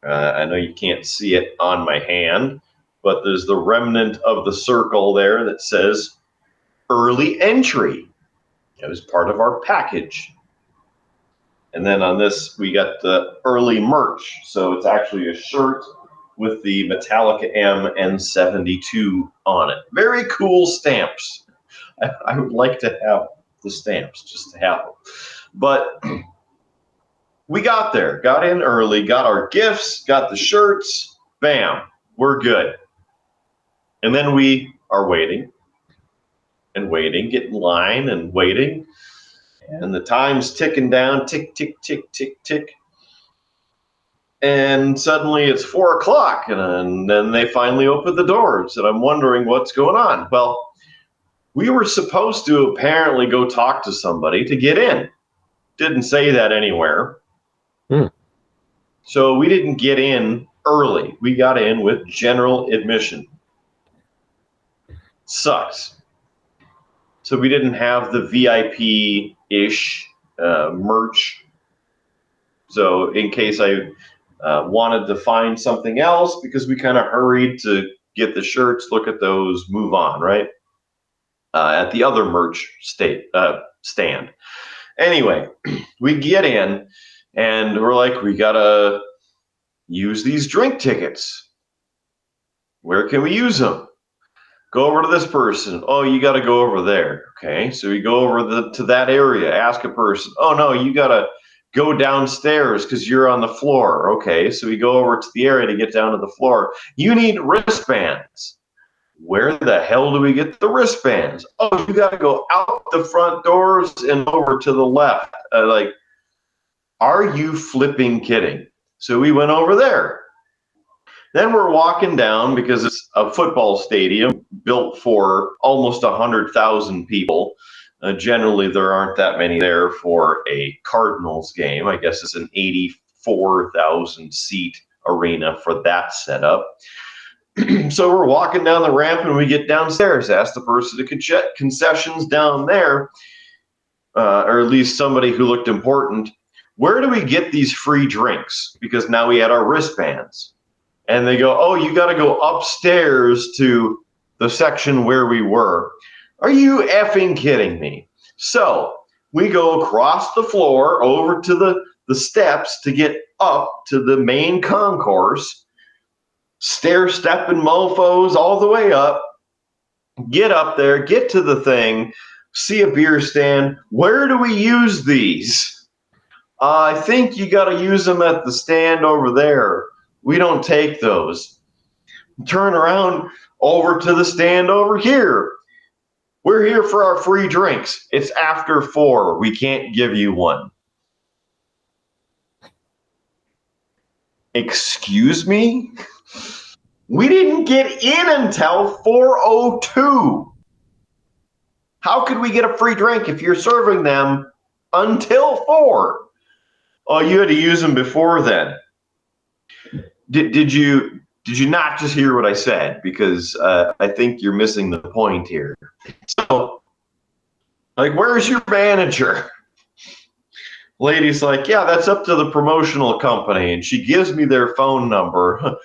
Speaker 4: I know you can't see it on my hand, but there's the remnant of the circle there that says early entry. It was part of our package. And then on this, we got the early merch. So it's actually a shirt with the Metallica M and 72 on it. Very cool stamps. I would like to have the stamps, just to have them. But we got there, got in early, got our gifts, got the shirts, bam, we're good. And then we are waiting and waiting, get in line and waiting. And the time's ticking down, tick, tick, tick, tick, tick. And suddenly it's 4 o'clock, and then they finally open the doors, and I'm wondering what's going on. Well, we were supposed to apparently go talk to somebody to get in. Didn't say that anywhere. So we didn't get in early. We got in with general admission. Sucks. So we didn't have the VIP-ish merch. So in case I wanted to find something else, because we kind of hurried to get the shirts, look at those, move on, right? At the other merch stand. Anyway, we get in, and we're like, we got to use these drink tickets. Where can we use them? Go over to this person. Oh, you got to go over there. Okay, so we go over to that area, ask a person. Oh, no, you got to go downstairs because you're on the floor. Okay, so we go over to the area to get down to the floor. You need wristbands. Where the hell do we get the wristbands? Oh, you got to go out the front doors and over to the left. Like, are you flipping kidding? So we went over there. Then we're walking down because it's a football stadium built for almost 100,000 people. Generally, there aren't that many there for a Cardinals game. I guess it's an 84,000 seat arena for that setup. So we're walking down the ramp, and we get downstairs. Ask the person to check concessions down there, or at least somebody who looked important. Where do we get these free drinks? Because now we had our wristbands. And they go, oh, you got to go upstairs to the section where we were. Are you effing kidding me? So we go across the floor over to the steps to get up to the main concourse, stair-stepping mofos all the way up, get up there, get to the thing, see a beer stand. Where do we use these? I think you got to use them at the stand over there. We don't take those. Turn around over to the stand over here. We're here for our free drinks. It's after 4. We can't give you one. Excuse me? We didn't get in until 4:02. How could we get a free drink if you're serving them until 4? Oh, you had to use them before then. Did you not just hear what I said? Because I think you're missing the point here. So, like, where's your manager? Lady's like, yeah, that's up to the promotional company. And she gives me their phone number.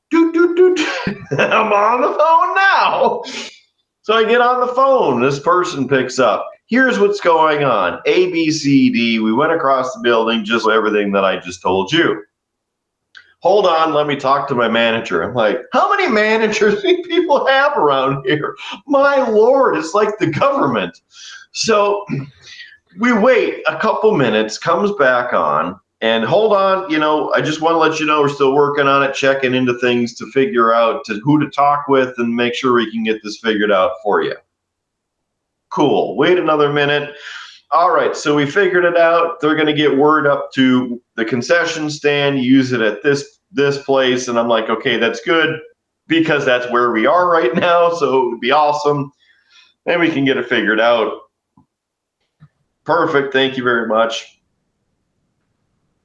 Speaker 4: Doot, doot, doot. I'm on the phone now. So I get on the phone. This person picks up. Here's what's going on. A, B, C, D. We went across the building, just everything that I just told you. Hold on, let me talk to my manager. I'm like, how many managers do people have around here? My Lord, it's like the government. So we wait a couple minutes, comes back on, and hold on, I just want to let you know we're still working on it, checking into things to figure out who to talk with and make sure we can get this figured out for you. Cool, wait another minute. All right, so we figured it out. They're going to get word up to the concession stand, use it at this place. And I'm like, okay, that's good because that's where we are right now. So it would be awesome. And we can get it figured out. Perfect. Thank you very much.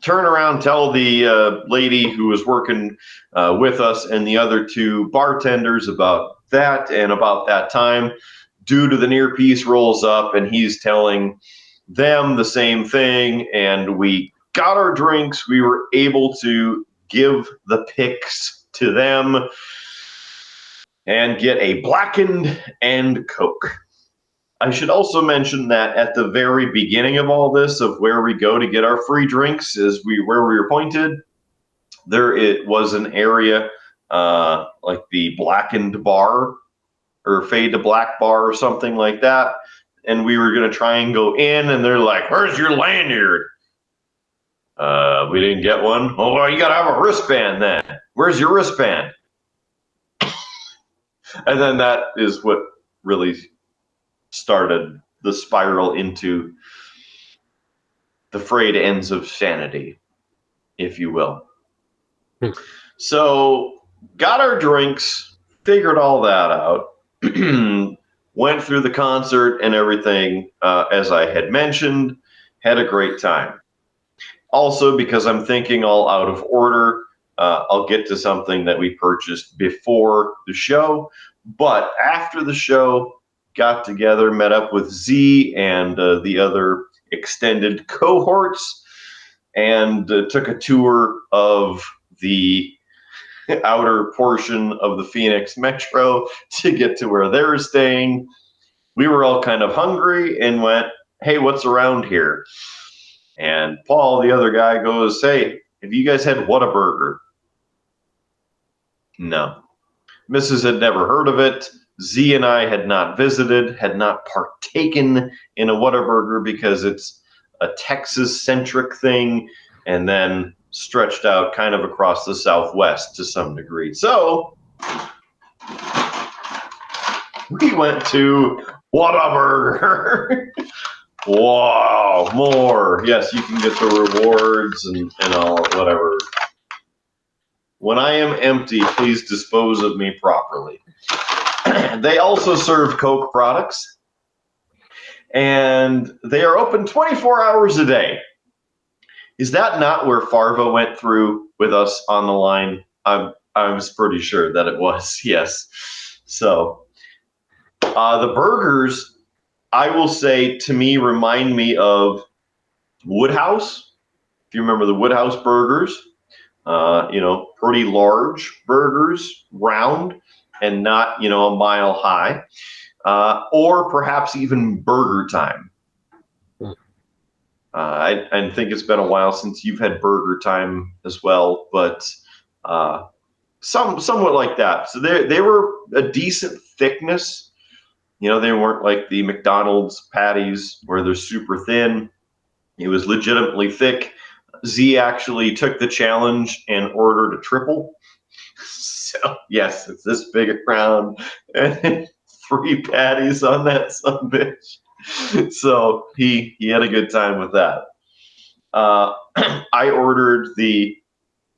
Speaker 4: Turn around, tell the lady who was working with us and the other two bartenders about that, and about that time, due to the near piece rolls up and he's telling them the same thing, and we got our drinks. We were able to give the picks to them and get a blackened and Coke. I should also mention that at the very beginning of all this, of where we go to get our free drinks, is where we were pointed. There it was an area like the blackened bar or fade to black bar or something like that. And we were going to try and go in, and they're like, "Where's your lanyard?" We didn't get one. Oh, well, you got to have a wristband then. Where's your wristband? And then that is what really started the spiral into the frayed ends of sanity, if you will. So, got our drinks, figured all that out, went through the concert and everything, as I had mentioned, had a great time. Also, because I'm thinking all out of order, I'll get to something that we purchased before the show. But after the show, got together, met up with Z and the other extended cohorts, and took a tour of the outer portion of the Phoenix Metro to get to where they were staying. We were all kind of hungry and went, "Hey, what's around here?" And Paul, the other guy, goes, "Hey, have you guys had Whataburger?" No. Mrs. had never heard of it. Z and I had not visited, had not partaken in a Whataburger because it's a Texas-centric thing, and then stretched out kind of across the Southwest to some degree. So we went to Whataburger. Wow, more. Yes, you can get the rewards and all, whatever. When I am empty, please dispose of me properly. They also serve Coke products, and they are open 24 hours a day. Is that not where Farva went through with us on the line? I was pretty sure that it was, yes. So the burgers, I will say, to me, remind me of Woodhouse. If you remember the Woodhouse burgers, pretty large burgers, round, and not, a mile high. Or perhaps even Burger Time. I think it's been a while since you've had Burger Time as well, but somewhat like that. So they were a decent thickness. They weren't like the McDonald's patties where they're super thin. It was legitimately thick. Z actually took the challenge and ordered a triple. So yes, it's this big around, and 3 patties on that sumbitch. So he had a good time with that. I ordered the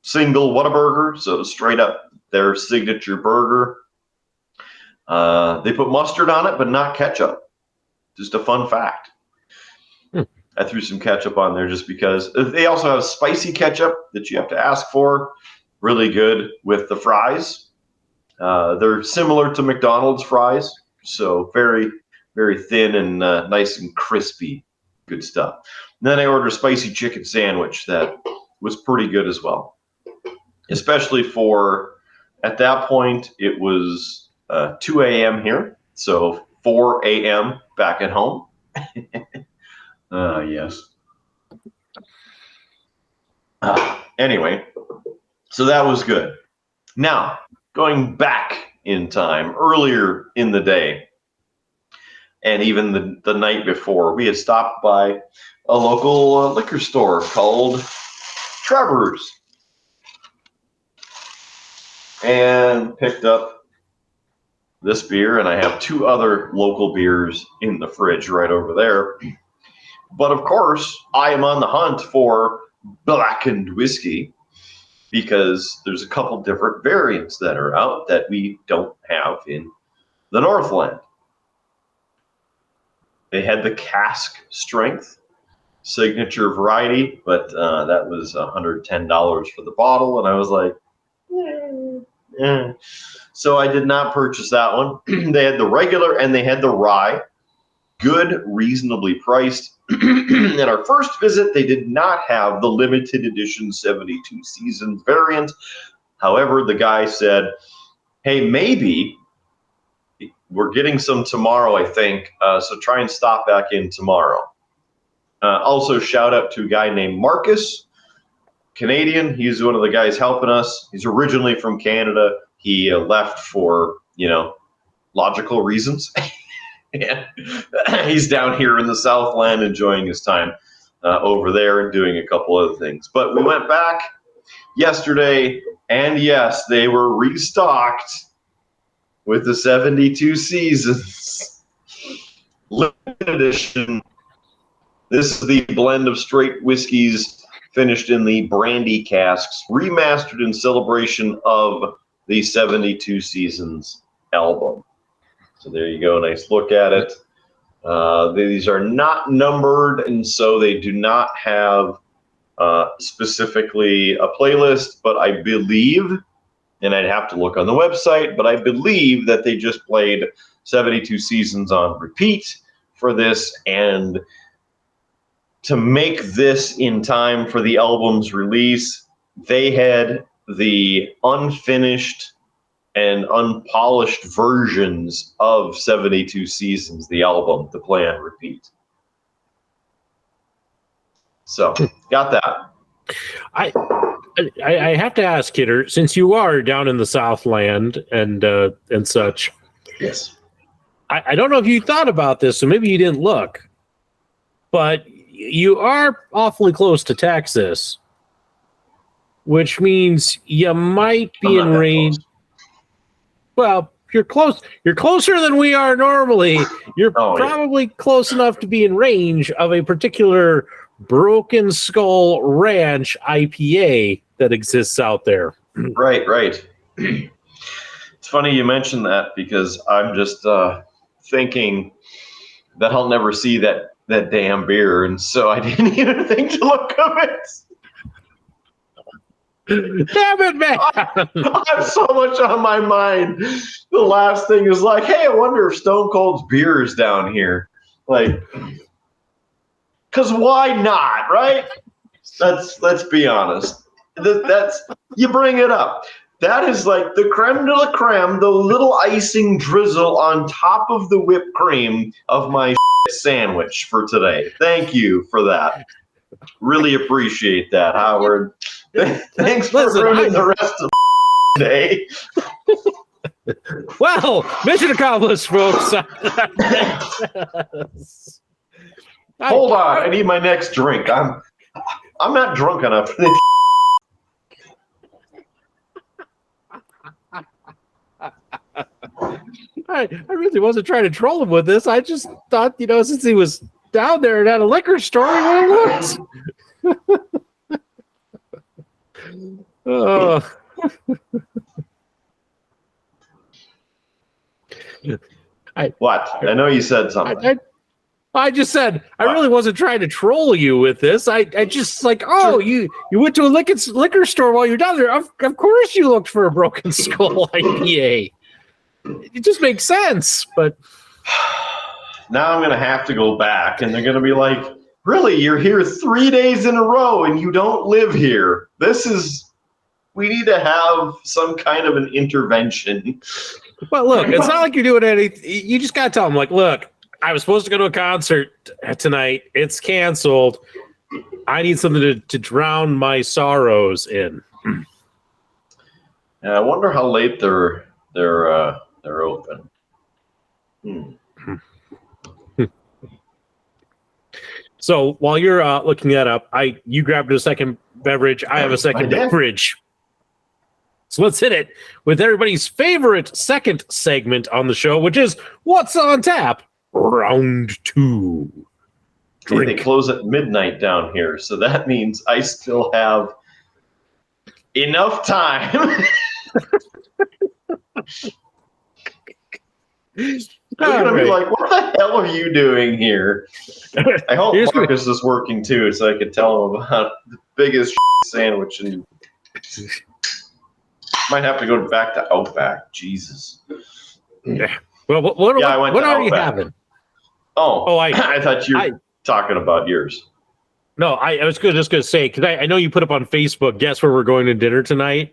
Speaker 4: single Whataburger, so straight up their signature burger. They put mustard on it, but not ketchup. Just a fun fact. I threw some ketchup on there just because. They also have spicy ketchup that you have to ask for. Really good with the fries. They're similar to McDonald's fries, so very, very thin and nice and crispy. Good stuff. And then I ordered a spicy chicken sandwich that was pretty good as well. Especially for, at that point, it was 2 a.m. here, so 4 a.m. back at home. Yes. Anyway, so that was good. Now, going back in time, earlier in the day, and even the night before, we had stopped by a local liquor store called Trevor's and picked up this beer, and I have 2 other local beers in the fridge right over there. But of course, I am on the hunt for blackened whiskey because there's a couple different variants that are out that we don't have in the Northland. They had the cask strength signature variety, but that was $110 for the bottle, and I was like, yeah. So I did not purchase that one. They had the regular and they had the rye. Good, reasonably priced. At our first visit, they did not have the limited edition 72 seasons variant. However, the guy said, hey, maybe we're getting some tomorrow, I think, so try and stop back in tomorrow. Also, shout out to a guy named Marcus, Canadian. He's one of the guys helping us. He's originally from Canada. He left for, logical reasons. And he's down here in the Southland enjoying his time over there and doing a couple other things. But we went back yesterday, and yes, they were restocked with the 72 seasons. Limited edition. This is the blend of straight whiskeys finished in the brandy casks, remastered in celebration of the 72 Seasons album. So there you go, nice look at it. These are not numbered, and so they do not have specifically a playlist, but I believe, and I'd have to look on the website, but I believe that they just played 72 Seasons on repeat for this, and to make this in time for the album's release, they had the unfinished and unpolished versions of 72 Seasons, the album, to play on repeat. So, got that.
Speaker 1: I have to ask, Kidder, since you are down in the Southland and such.
Speaker 4: Yes.
Speaker 1: I don't know if you thought about this, so maybe you didn't look, but you are awfully close to Texas, which means you might be in range. Well, you're close. You're closer than we are normally. You're probably close enough to be in range of a particular Broken Skull Ranch IPA that exists out there.
Speaker 4: Right. It's funny you mentioned that, because I'm just thinking that I'll never see that damn beer, and so I didn't even think to look up it.
Speaker 1: Damn it, man!
Speaker 4: I have so much on my mind. The last thing is like, hey, I wonder if Stone Cold's beer is down here. Like, because why not, right? Let's be honest. That's you bring it up. That is like the creme de la creme, the little icing drizzle on top of the whipped cream of my sandwich for today. Thank you for that. Really appreciate that, Howard. Thanks for ruining the rest of the day.
Speaker 1: Well, mission accomplished, folks.
Speaker 4: Hold on, I need my next drink. I'm not drunk enough for this.
Speaker 1: I really wasn't trying to troll him with this. I just thought, since he was down there and had a liquor store, he would have looked.
Speaker 4: What? I know you said something.
Speaker 1: I just said I really wasn't trying to troll you with this. I just like, you went to a liquor store while you're down there. Of course you looked for a Broken Skull IPA. It just makes sense, but
Speaker 4: now I'm going to have to go back, and they're going to be like, really, you're here 3 days in a row and you don't live here. We need to have some kind of an intervention.
Speaker 1: Well, look, it's not like you're doing anything. You just got to tell them, like, look, I was supposed to go to a concert tonight. It's canceled. I need something to drown my sorrows in.
Speaker 4: Yeah, I wonder how late they're open.
Speaker 1: So while you're looking that up, you grabbed a second beverage. I have a second beverage. So let's hit it with everybody's favorite second segment on the show, which is What's on Tap? Round 2.
Speaker 4: They close at midnight down here, so that means I still have enough time. They're going to be
Speaker 1: Right.
Speaker 4: like, what the hell are you doing here? I hope
Speaker 1: Here's what-
Speaker 4: Marcus is working too, so I can tell him about the biggest sandwich. And might have to go back to Outback. Jesus.
Speaker 1: Well, what
Speaker 4: Yeah, I went
Speaker 1: what
Speaker 4: to
Speaker 1: are you
Speaker 4: Outback.
Speaker 1: having?
Speaker 4: Oh,
Speaker 1: I
Speaker 4: I thought you were talking about yours.
Speaker 1: No, I was just going to say, because I know you put up on Facebook, guess where we're going to dinner tonight?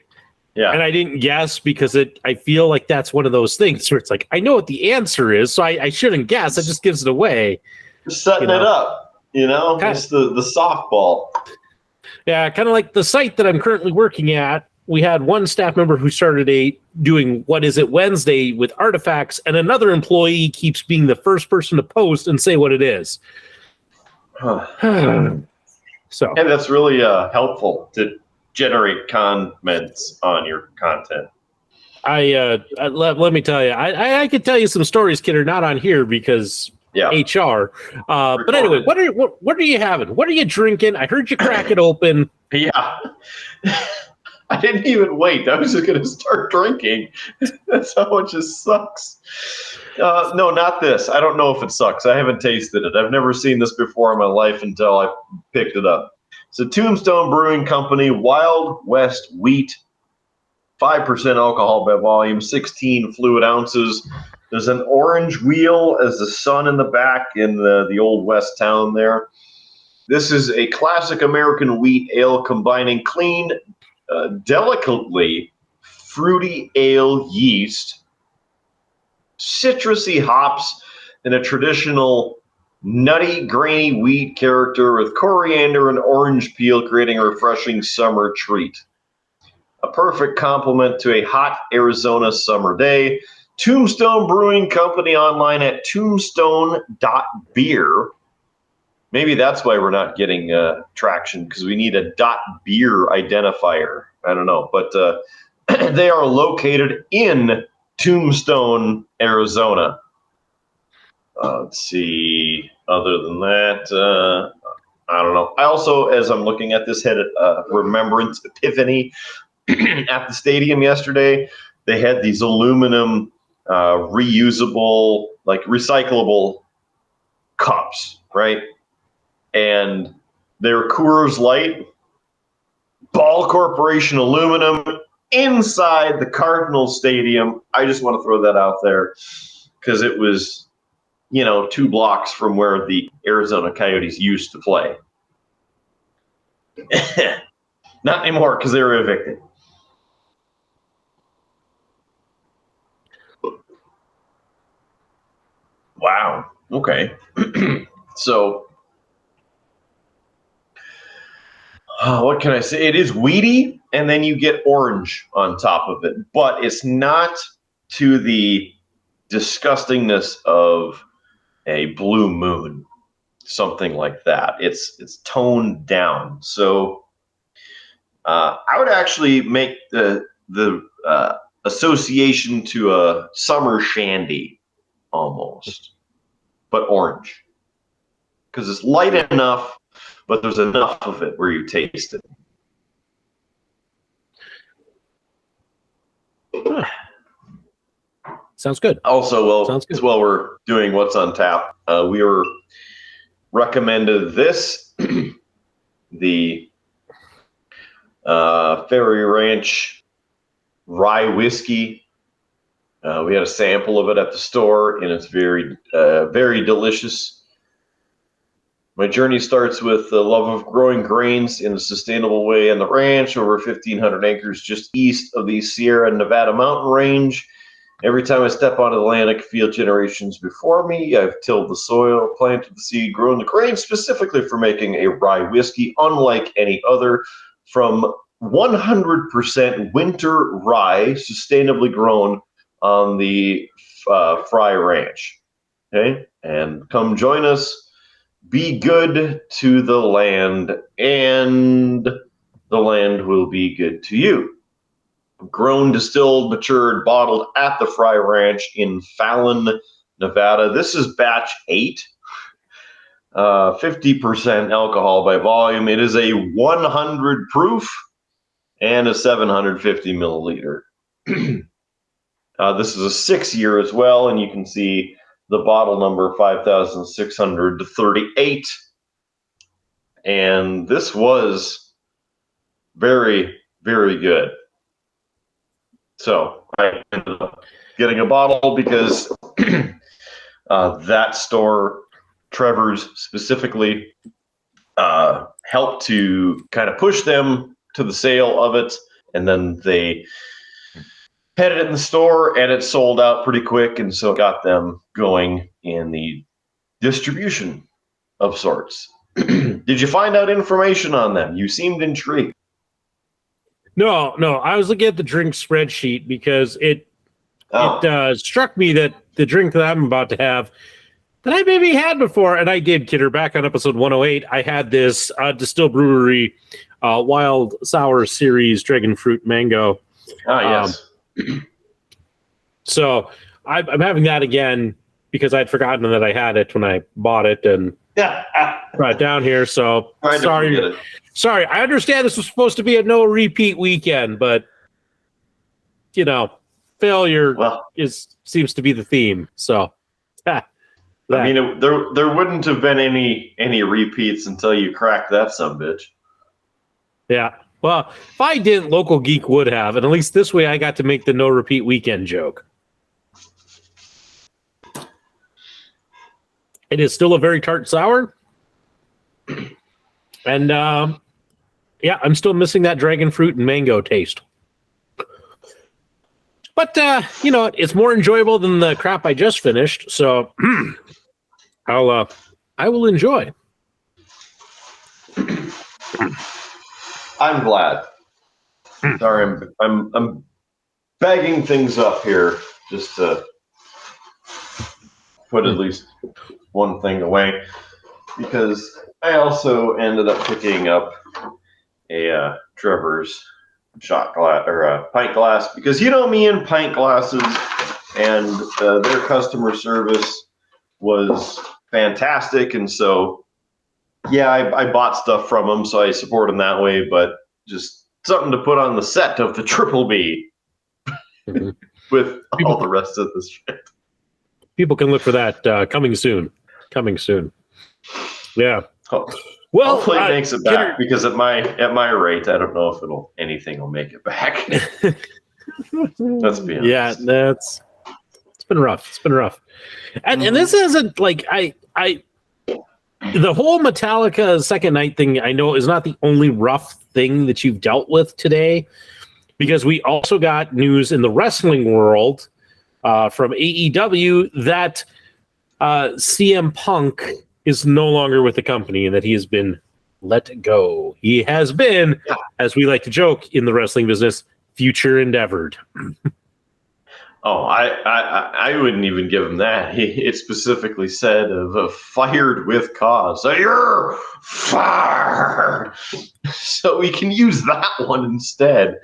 Speaker 4: Yeah.
Speaker 1: And I didn't guess because I feel like that's one of those things where it's like, I know what the answer is, so I shouldn't guess. It just gives it away.
Speaker 4: You're setting it up, it's the softball.
Speaker 1: Yeah, kind of like the site that I'm currently working at. We had one staff member who started doing What Is It Wednesday with artifacts, and another employee keeps being the first person to post and say what it is. So,
Speaker 4: And that's really helpful to generate comments on your content.
Speaker 1: let me tell you, I could tell you some stories, Kidder, not on here because HR. But anyway, what are you having? What are you drinking? I heard you crack it open.
Speaker 4: Yeah. I didn't even wait. I was just going to start drinking. That's how it just sucks. No, not this. I don't know if it sucks. I haven't tasted it. I've never seen this before in my life until I picked it up. It's a Tombstone Brewing Company Wild West Wheat, 5% alcohol by volume, 16 fluid ounces. There's an orange wheel as the sun in the back in the old West town there. This is a classic American wheat ale combining clean, delicately fruity ale yeast, citrusy hops, and a traditional nutty, grainy wheat character with coriander and orange peel, creating a refreshing summer treat. A perfect complement to a hot Arizona summer day. Tombstone Brewing Company online at tombstone.beer. Maybe that's why we're not getting traction, because we need a .beer identifier. I don't know. But they are located in Tombstone, Arizona. Let's see. Other than that, I don't know. I also, as I'm looking at this, had a remembrance epiphany at the stadium yesterday. They had these aluminum reusable, like recyclable cups, right? And they're Coors Light, Ball Corporation aluminum inside the Cardinal Stadium. I just want to throw that out there because it was, 2 blocks from where the Arizona Coyotes used to play. Not anymore because they were evicted. Wow. Okay. So, what can I say? It is weedy, and then you get orange on top of it, but it's not to the disgustingness of a Blue Moon, something like that. It's toned down. So, I would actually make the association to a summer shandy almost, but orange, because it's light enough, but there's enough of it where you taste it.
Speaker 1: Sounds good.
Speaker 4: Also,
Speaker 1: Sounds good.
Speaker 4: as well, we're doing what's on tap. We were recommended this, the Ferry Ranch rye whiskey. We had a sample of it at the store, and it's very, very delicious. My journey starts with the love of growing grains in a sustainable way on the ranch, over 1,500 acres just east of the Sierra Nevada mountain range. Every time I step onto the land, I can feel generations before me. I've tilled the soil, planted the seed, grown the grain specifically for making a rye whiskey, unlike any other, from 100% winter rye, sustainably grown on the Fry Ranch. Okay, and come join us. Be good to the land, and the land will be good to you. Grown, distilled, matured, bottled at the Fry Ranch in Fallon, Nevada. This is batch 8. 50% alcohol by volume. It is a 100 proof and a 750 milliliter. This is a 6-year as well, and you can see the bottle number 5,638. And this was very, very good. So I ended up getting a bottle because that store, Trevor's specifically, helped to kind of push them to the sale of it. And then they had it in the store and it sold out pretty quick. And so it got them going in the distribution of sorts. Did you find out information on them? You seemed intrigued.
Speaker 1: No. I was looking at the drink spreadsheet because it struck me that the drink that I'm about to have that I maybe had before, and I did, Kidder, back on episode 108, I had this Distill Brewery Wild Sour Series Dragon Fruit Mango.
Speaker 4: Yes.
Speaker 1: So I'm having that again because I'd forgotten that I had it when I bought it and brought it down here. So sorry. I understand this was supposed to be a no repeat weekend, but failure seems to be the theme. So,
Speaker 4: I mean, there wouldn't have been any repeats until you cracked that sumbitch.
Speaker 1: Yeah. Well, if I didn't, Local Geek would have, and at least this way I got to make the no repeat weekend joke. It is still a very tart sour. And I'm still missing that dragon fruit and mango taste. But it's more enjoyable than the crap I just finished, so I will enjoy.
Speaker 4: I'm glad. Sorry, I'm bagging things up here just to put at least one thing away, because I also ended up picking up a Trevor's shot glass or a pint glass, because me and pint glasses, and their customer service was fantastic, and so I bought stuff from them, so I support them that way, but just something to put on the set of the Triple B with all the rest of this shit.
Speaker 1: People can look for that coming soon. Yeah. Well,
Speaker 4: hopefully it makes it back, because at my rate, I don't know if anything will make it back. Let's be honest.
Speaker 1: Yeah, it's been rough. And this isn't like the whole Metallica Second Night thing, I know, is not the only rough thing that you've dealt with today, because we also got news in the wrestling world from AEW that CM Punk is no longer with the company and that he has been let go. He has been, as we like to joke in the wrestling business, future endeavored.
Speaker 4: I wouldn't even give him that. It specifically said of fired with cause. So you're fired. So we can use that one instead.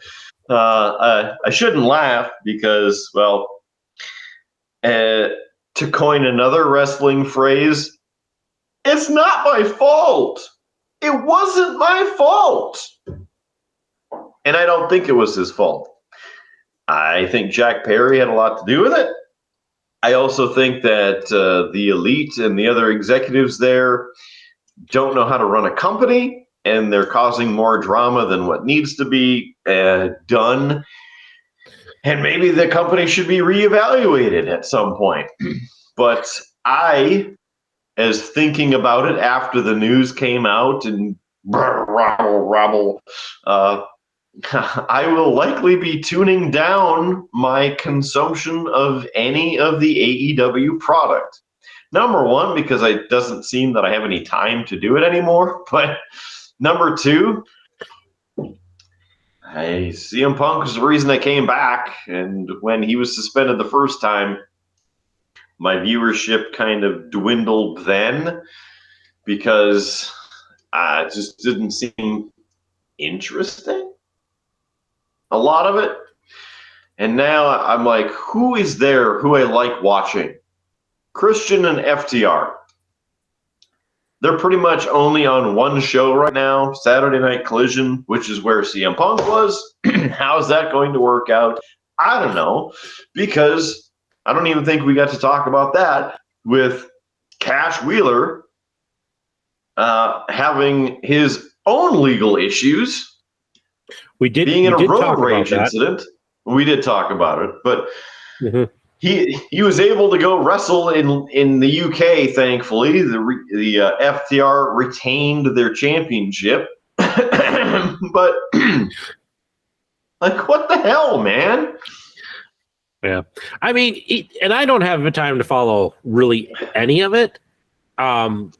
Speaker 4: I shouldn't laugh because, to coin another wrestling phrase, it's not my fault. It wasn't my fault. And I don't think it was his fault. I think Jack Perry had a lot to do with it. I also think that the elite and the other executives there don't know how to run a company, and they're causing more drama than what needs to be done. And maybe the company should be reevaluated at some point. But as thinking about it after the news came out and rabble, I will likely be tuning down my consumption of any of the AEW product. Number one, because it doesn't seem that I have any time to do it anymore. But number two, CM Punk was the reason I came back. And when he was suspended the first time, my viewership kind of dwindled then, because it just didn't seem interesting, a lot of it. And now I'm like, who is there who I like watching? Christian and FTR. They're pretty much only on one show right now, Saturday Night Collision, which is where CM Punk was. How's that going to work out? I don't know, because I don't even think we got to talk about that. with Cash Wheeler having his own legal issues. Being in a road rage incident. We did talk about it, but he was able to go wrestle in the UK. Thankfully, the FTR retained their championship. But like, what the hell, man?
Speaker 1: Yeah, I mean, and I don't have the time to follow really any of it. But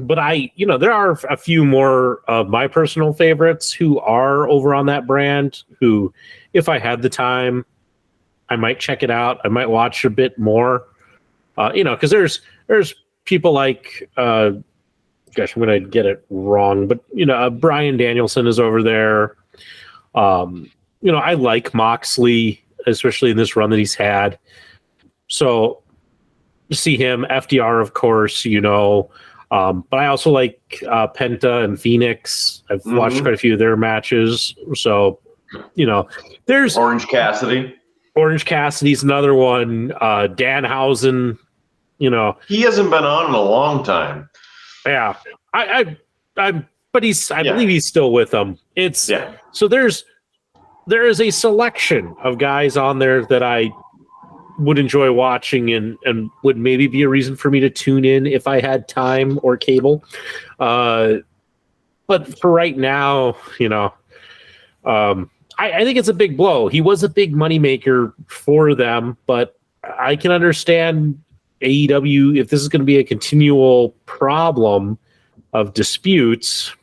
Speaker 1: there are a few more of my personal favorites who are over on that brand who, if I had the time, I might check it out. I might watch a bit more, because there's people like, gosh, I'm going to get it wrong, but, Bryan Danielson is over there. I like Moxley, especially in this run that he's had. So see him, FDR, of course, but I also like Penta and Phoenix. I've watched quite a few of their matches. So, there's
Speaker 4: Orange Cassidy.
Speaker 1: Orange Cassidy's another one. Danhausen,
Speaker 4: he hasn't been on in a long time.
Speaker 1: Yeah, I believe he's still with them. So there is a selection of guys on there that I would enjoy watching and would maybe be a reason for me to tune in if I had time or cable. But for right now, I think it's a big blow. He was a big moneymaker for them, but I can understand AEW, if this is going to be a continual problem of disputes,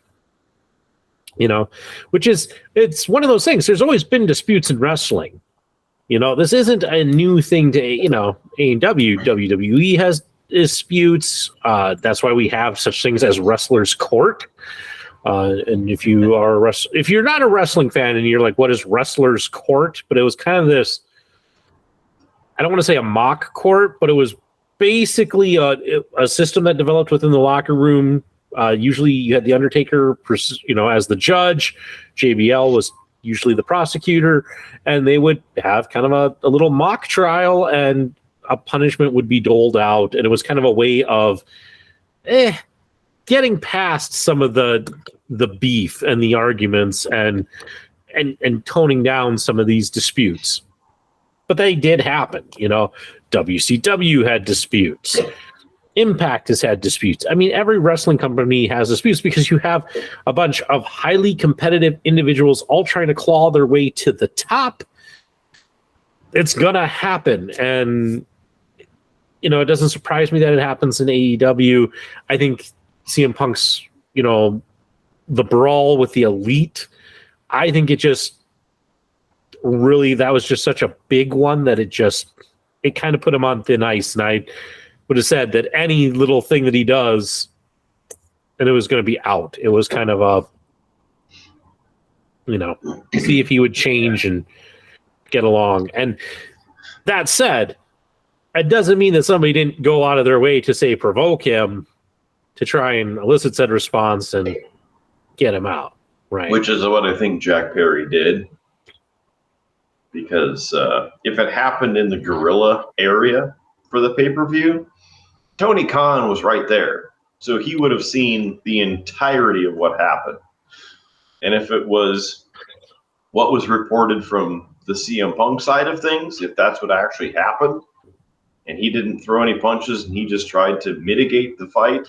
Speaker 1: it's one of those things. There's always been disputes in wrestling. This isn't a new thing to, AEW. WWE has disputes. That's why we have such things as Wrestler's Court. And if you're not a wrestling fan and you're like, what is Wrestler's Court? But it was kind of this, I don't want to say a mock court, but it was basically a system that developed within the locker room. Usually you had the Undertaker, as the judge. JBL was usually the prosecutor, and they would have kind of a little mock trial, and a punishment would be doled out. And it was kind of a way of getting past some of the beef and the arguments and toning down some of these disputes. But they did happen. WCW had disputes. Impact has had disputes. I mean, every wrestling company has disputes because you have a bunch of highly competitive individuals all trying to claw their way to the top. It's going to happen. And, it doesn't surprise me that it happens in AEW. I think CM Punk's, the brawl with the Elite, I think it just really, that was just such a big one that it kind of put him on thin ice. And I would have said that any little thing that he does, and it was going to be out. It was kind of see if he would change and get along. And that said, it doesn't mean that somebody didn't go out of their way to, say, provoke him to try and elicit said response and get him out, right?
Speaker 4: Which is what I think Jack Perry did. Because if it happened in the Gorilla area for the pay-per-view, Tony Khan was right there. So he would have seen the entirety of what happened. And if it was what was reported from the CM Punk side of things, if that's what actually happened, and he didn't throw any punches and he just tried to mitigate the fight,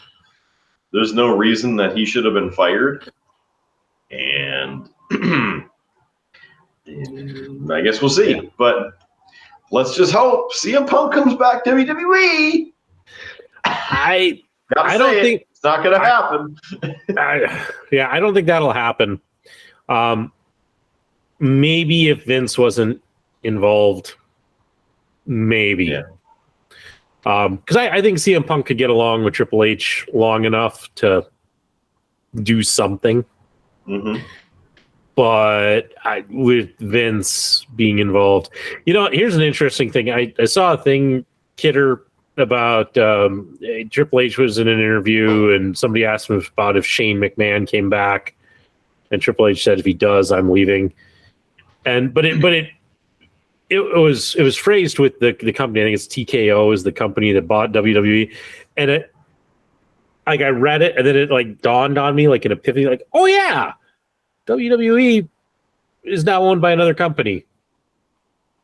Speaker 4: there's no reason that he should have been fired. And I guess we'll see. But let's just hope CM Punk comes back to WWE.
Speaker 1: I don't think
Speaker 4: it's not going to happen.
Speaker 1: I don't think that'll happen. Maybe if Vince wasn't involved, maybe.
Speaker 4: Yeah.
Speaker 1: Because I think CM Punk could get along with Triple H long enough to do something.
Speaker 4: Mm-hmm.
Speaker 1: But with Vince being involved, here's an interesting thing. I saw a thing, Kidder, about Triple H was in an interview and somebody asked him about if Shane McMahon came back, and Triple H said, if he does, I'm leaving. But it it was phrased with the company. I think it's TKO is the company that bought WWE, and it like I read it and then it like dawned on me like an epiphany, like, oh yeah, WWE is now owned by another company.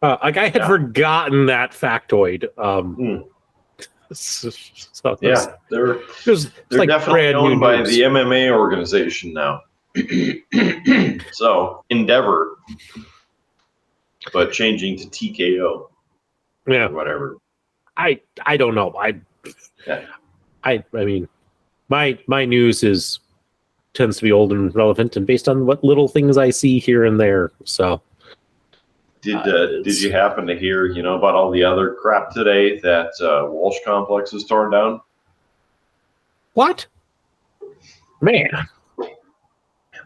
Speaker 1: Like I had forgotten that factoid. So
Speaker 4: they're
Speaker 1: like
Speaker 4: definitely owned by the MMA organization now. So Endeavor, but changing to TKO.
Speaker 1: Yeah,
Speaker 4: or whatever.
Speaker 1: I don't know. I mean, my news tends to be old and relevant and based on what little things I see here and there. So,
Speaker 4: did you happen to hear about all the other crap today that Walsh Complex is torn down?
Speaker 1: What? Man,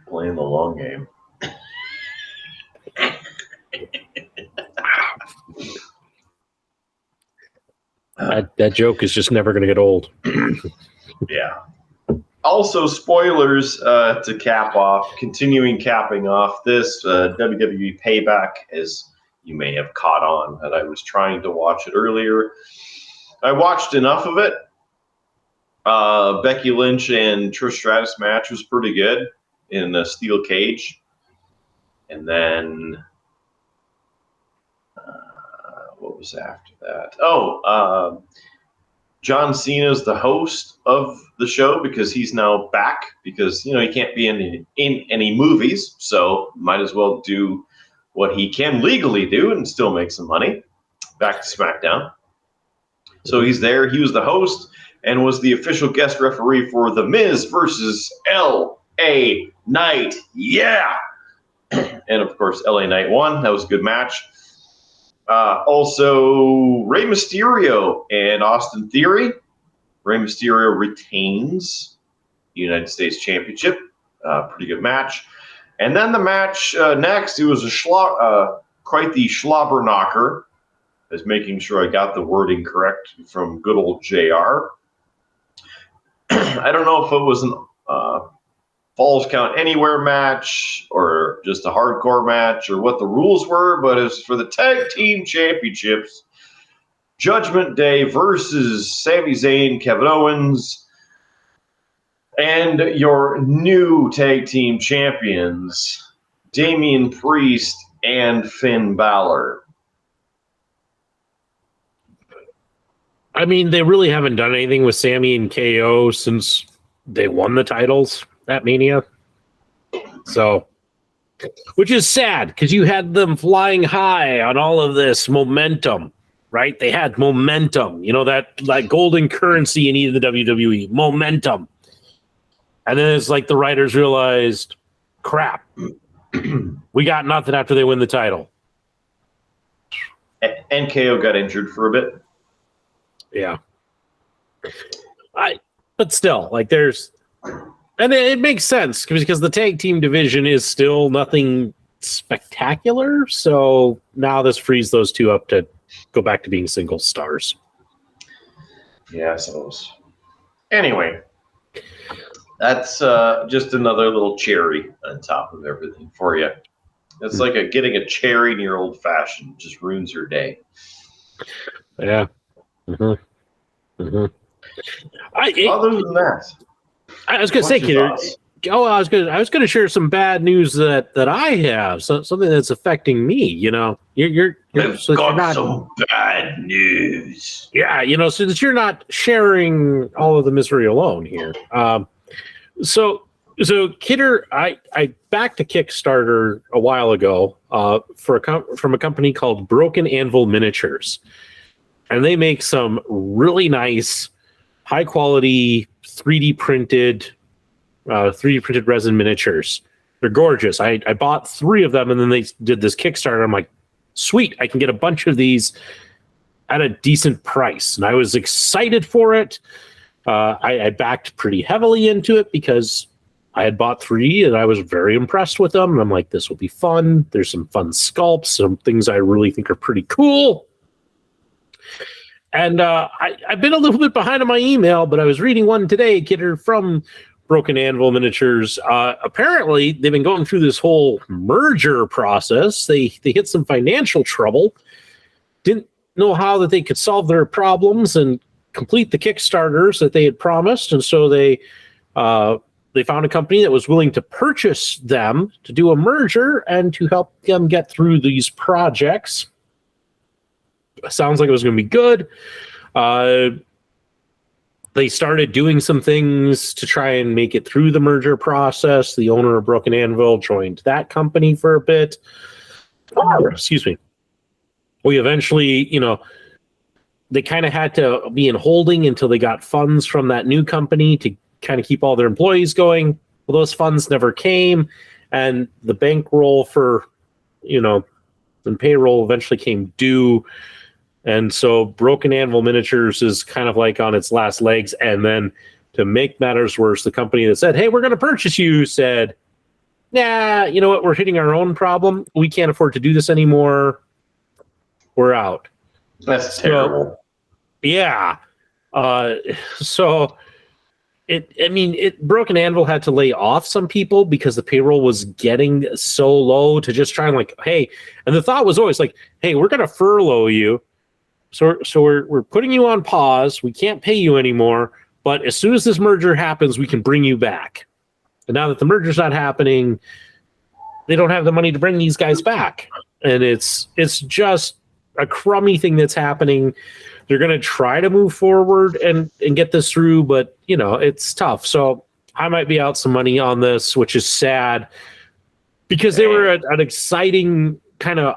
Speaker 4: playing the long game.
Speaker 1: that joke is just never going to get old.
Speaker 4: Yeah. Also, spoilers to capping off this WWE Payback, as you may have caught on that I was trying to watch it earlier. I watched enough of it. Becky Lynch and Trish Stratus match was pretty good in a steel cage. And then what was after that? John Cena's the host of the show because he's now back because, he can't be in any movies. So might as well do what he can legally do and still make some money. Back to SmackDown. So he's there. He was the host and was the official guest referee for The Miz versus L.A. Knight. Yeah. And of course, L.A. Knight won. That was a good match. Also, Rey Mysterio and Austin Theory. Rey Mysterio retains the United States Championship. Pretty good match. And then the match next, it was quite the slobber knocker. I was making sure I got the wording correct from good old JR. I don't know if it was an Falls Count Anywhere match or just a hardcore match or what the rules were, but it's for the Tag Team Championships. Judgment Day versus Sami Zayn, Kevin Owens, and your new Tag Team Champions, Damian Priest and Finn Balor.
Speaker 1: I mean, they really haven't done anything with Sami and KO since they won the titles at Mania. So, which is sad because you had them flying high on all of this momentum, right? They had momentum, that golden currency in the WWE, momentum. And then it's like the writers realized, crap, we got nothing after they win the title.
Speaker 4: And KO got injured for a bit.
Speaker 1: Yeah. But still, and it makes sense because the tag team division is still nothing spectacular. So now this frees those two up to go back to being single stars.
Speaker 4: Yeah, I suppose. Anyway, that's just another little cherry on top of everything for you. It's like getting a cherry in your old fashioned just ruins your day.
Speaker 1: Yeah. Mm-hmm.
Speaker 4: Other than that,
Speaker 1: I was going to say, Kidder. I was going to share some bad news that I have. Something that's affecting me. You're
Speaker 4: got some bad news.
Speaker 1: Yeah, so that you're not sharing all of the misery alone here. So Kidder, I backed a Kickstarter a while ago from a company called Broken Anvil Miniatures, and they make some really nice, high quality 3D printed resin miniatures. They're gorgeous. I bought 3 of them, and then they did this Kickstarter. I'm like, sweet, I can get a bunch of these at a decent price, and I was excited for it. I backed pretty heavily into it because I had bought 3 and I was very impressed with them. And I'm like, this will be fun. There's some fun sculpts, some things I really think are pretty cool. And I've been a little bit behind on my email, but I was reading one today, Kidder, from Broken Anvil Miniatures. Apparently, they've been going through this whole merger process. They hit some financial trouble, didn't know how that they could solve their problems and complete the Kickstarters that they had promised, and so they found a company that was willing to purchase them to do a merger and to help them get through these projects. Sounds like it was going to be good. They started doing some things to try and make it through the merger process. The owner of Broken Anvil joined that company for a bit. Excuse me. We eventually, they kind of had to be in holding until they got funds from that new company to kind of keep all their employees going. Well, those funds never came, and the bankroll for, and payroll eventually came due. And so Broken Anvil Miniatures is kind of like on its last legs. And then to make matters worse, the company that said, hey, we're going to purchase you said, nah, you know what? We're hitting our own problem. We can't afford to do this anymore. We're out.
Speaker 4: That's terrible.
Speaker 1: Yeah. Broken Anvil had to lay off some people because the payroll was getting so low to just try and hey, and the thought was always hey, we're going to furlough you. So we're putting you on pause. We can't pay you anymore. But as soon as this merger happens, we can bring you back. And now that the merger's not happening, they don't have the money to bring these guys back. And it's just a crummy thing that's happening. They're going to try to move forward and get this through, but it's tough. So I might be out some money on this, which is sad because they were an exciting kind of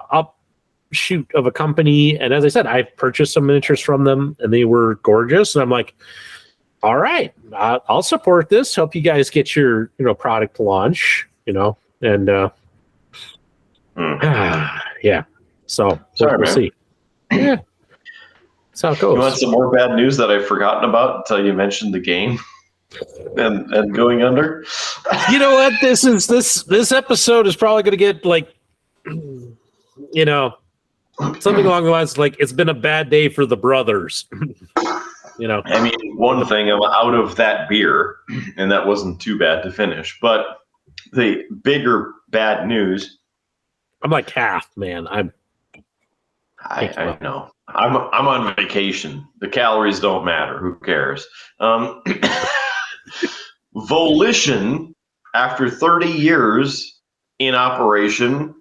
Speaker 1: upshoot of a company. And as I said, I've purchased some miniatures from them and they were gorgeous. And I'm like, all right, I'll support this. Help you guys get your, product launch, and yeah. So we'll see. Yeah. That's how it goes.
Speaker 4: You want some more bad news that I've forgotten about until you mentioned the game and going under?
Speaker 1: You know what? This episode is probably going to get something along the lines it's been a bad day for the brothers.
Speaker 4: One thing, I'm out of that beer, and that wasn't too bad to finish. But the bigger bad news.
Speaker 1: I'm like half, man.
Speaker 4: I know. I'm on vacation. The calories don't matter. Who cares? Volition, after 30 years in operation,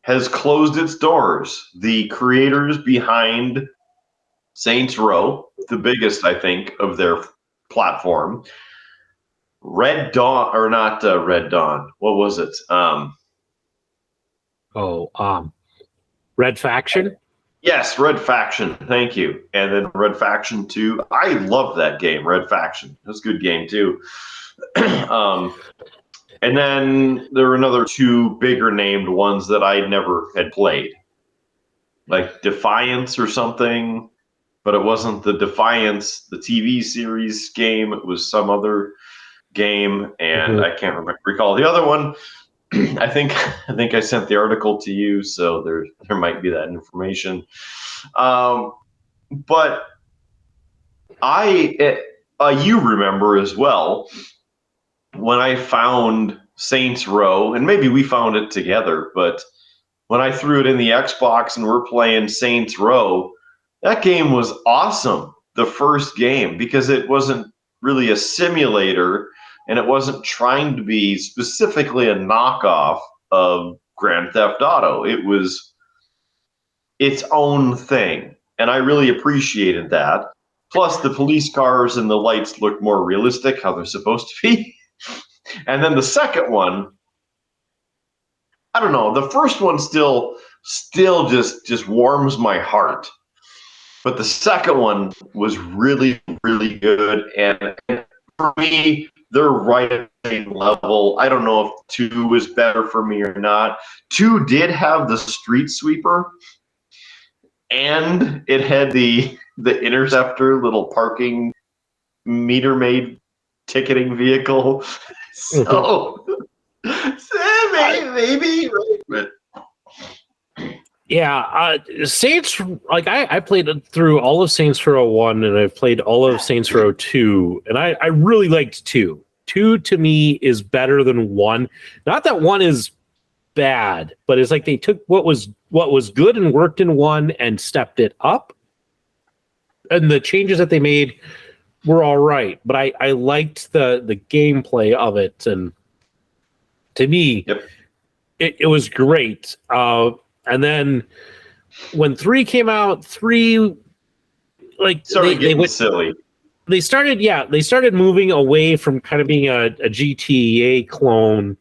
Speaker 4: has closed its doors. The creators behind Saints Row, the biggest, I think, of their platform, Red Dawn, or not Red Dawn. What was it?
Speaker 1: Red Faction?
Speaker 4: Yes, Red Faction. Thank you. And then Red Faction 2. I love that game, Red Faction. It was a good game, too. And then there were another two bigger named ones that I never had played. Like Defiance or something. But it wasn't the Defiance, the TV series game. It was some other game. And I can't recall the other one. I think I sent the article to you, so there might be that information. But you remember as well when I found Saints Row, and maybe we found it together, but when I threw it in the Xbox and we're playing Saints Row, that game was awesome, the first game, because it wasn't really a simulator. And it wasn't trying to be specifically a knockoff of Grand Theft Auto. It was its own thing. And I really appreciated that. Plus, the police cars and the lights looked more realistic, how they're supposed to be. And then the second one, I don't know. The first one still just warms my heart. But the second one was really, really good. And for me, they're right at the same level. I don't know if 2 is better for me or not. 2 did have the street sweeper, and it had the Interceptor, little parking meter maid ticketing vehicle. So maybe. But
Speaker 1: yeah, Saints, I played through all of Saints Row 1 and I've played all of Saints Row 2, and I really liked 2. 2 to me is better than 1. Not that 1 is bad, but it's like they took what was good and worked in 1 and stepped it up. And the changes that they made were all right, but I liked the gameplay of it, and to me, it was great. And then when 3 came out, 3 like they went
Speaker 4: silly.
Speaker 1: They started moving away from kind of being a GTA clone.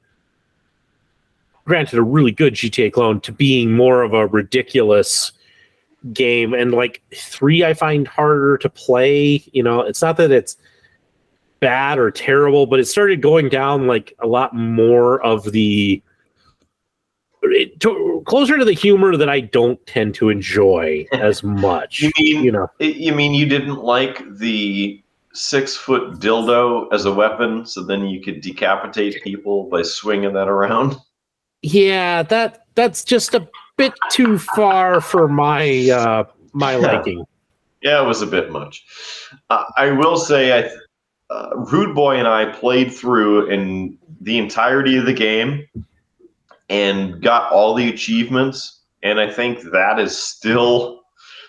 Speaker 1: Granted, a really good GTA clone, to being more of a ridiculous game. And like 3, I find harder to play. You know, it's not that it's bad or terrible, but it started going down like a lot more of the closer to the humor that I don't tend to enjoy as much.
Speaker 4: You mean you didn't like the 6-foot dildo as a weapon, so then you could decapitate people by swinging that around?
Speaker 1: Yeah, that's just a bit too far for my liking.
Speaker 4: Yeah, it was a bit much. I will say, Rude Boy and I played through in the entirety of the game and got all the achievements, and I think that is still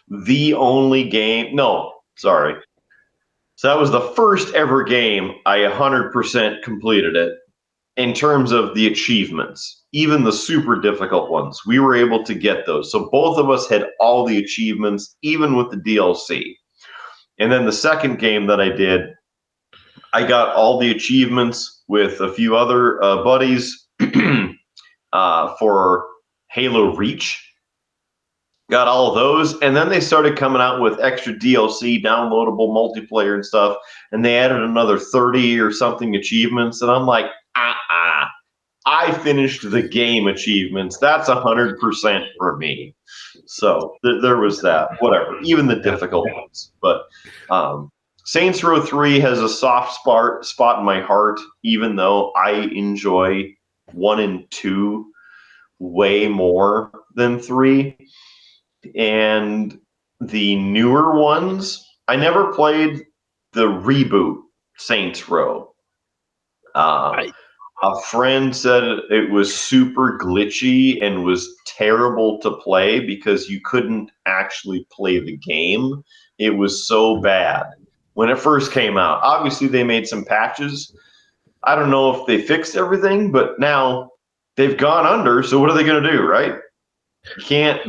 Speaker 4: the only game. No, sorry. So that was the first ever game I 100% completed it in terms of the achievements, even the super difficult ones. We were able to get those. So both of us had all the achievements, even with the DLC. And then the second game that I did, I got all the achievements with a few other buddies for Halo Reach. Got all of those, and then they started coming out with extra DLC, downloadable multiplayer and stuff, and they added another 30 or something achievements, and I'm like, I finished the game achievements. That's 100% for me. So there was that. Whatever, even the difficult ones. But Saints Row 3 has a soft spot in my heart, even though I enjoy 1 and 2 way more than 3. And the newer ones, I never played the reboot Saints Row. A friend said it was super glitchy and was terrible to play because you couldn't actually play the game. It was so bad when it first came out. Obviously, they made some patches. I don't know if they fixed everything, but now they've gone under, so what are they going to do, right? You can't...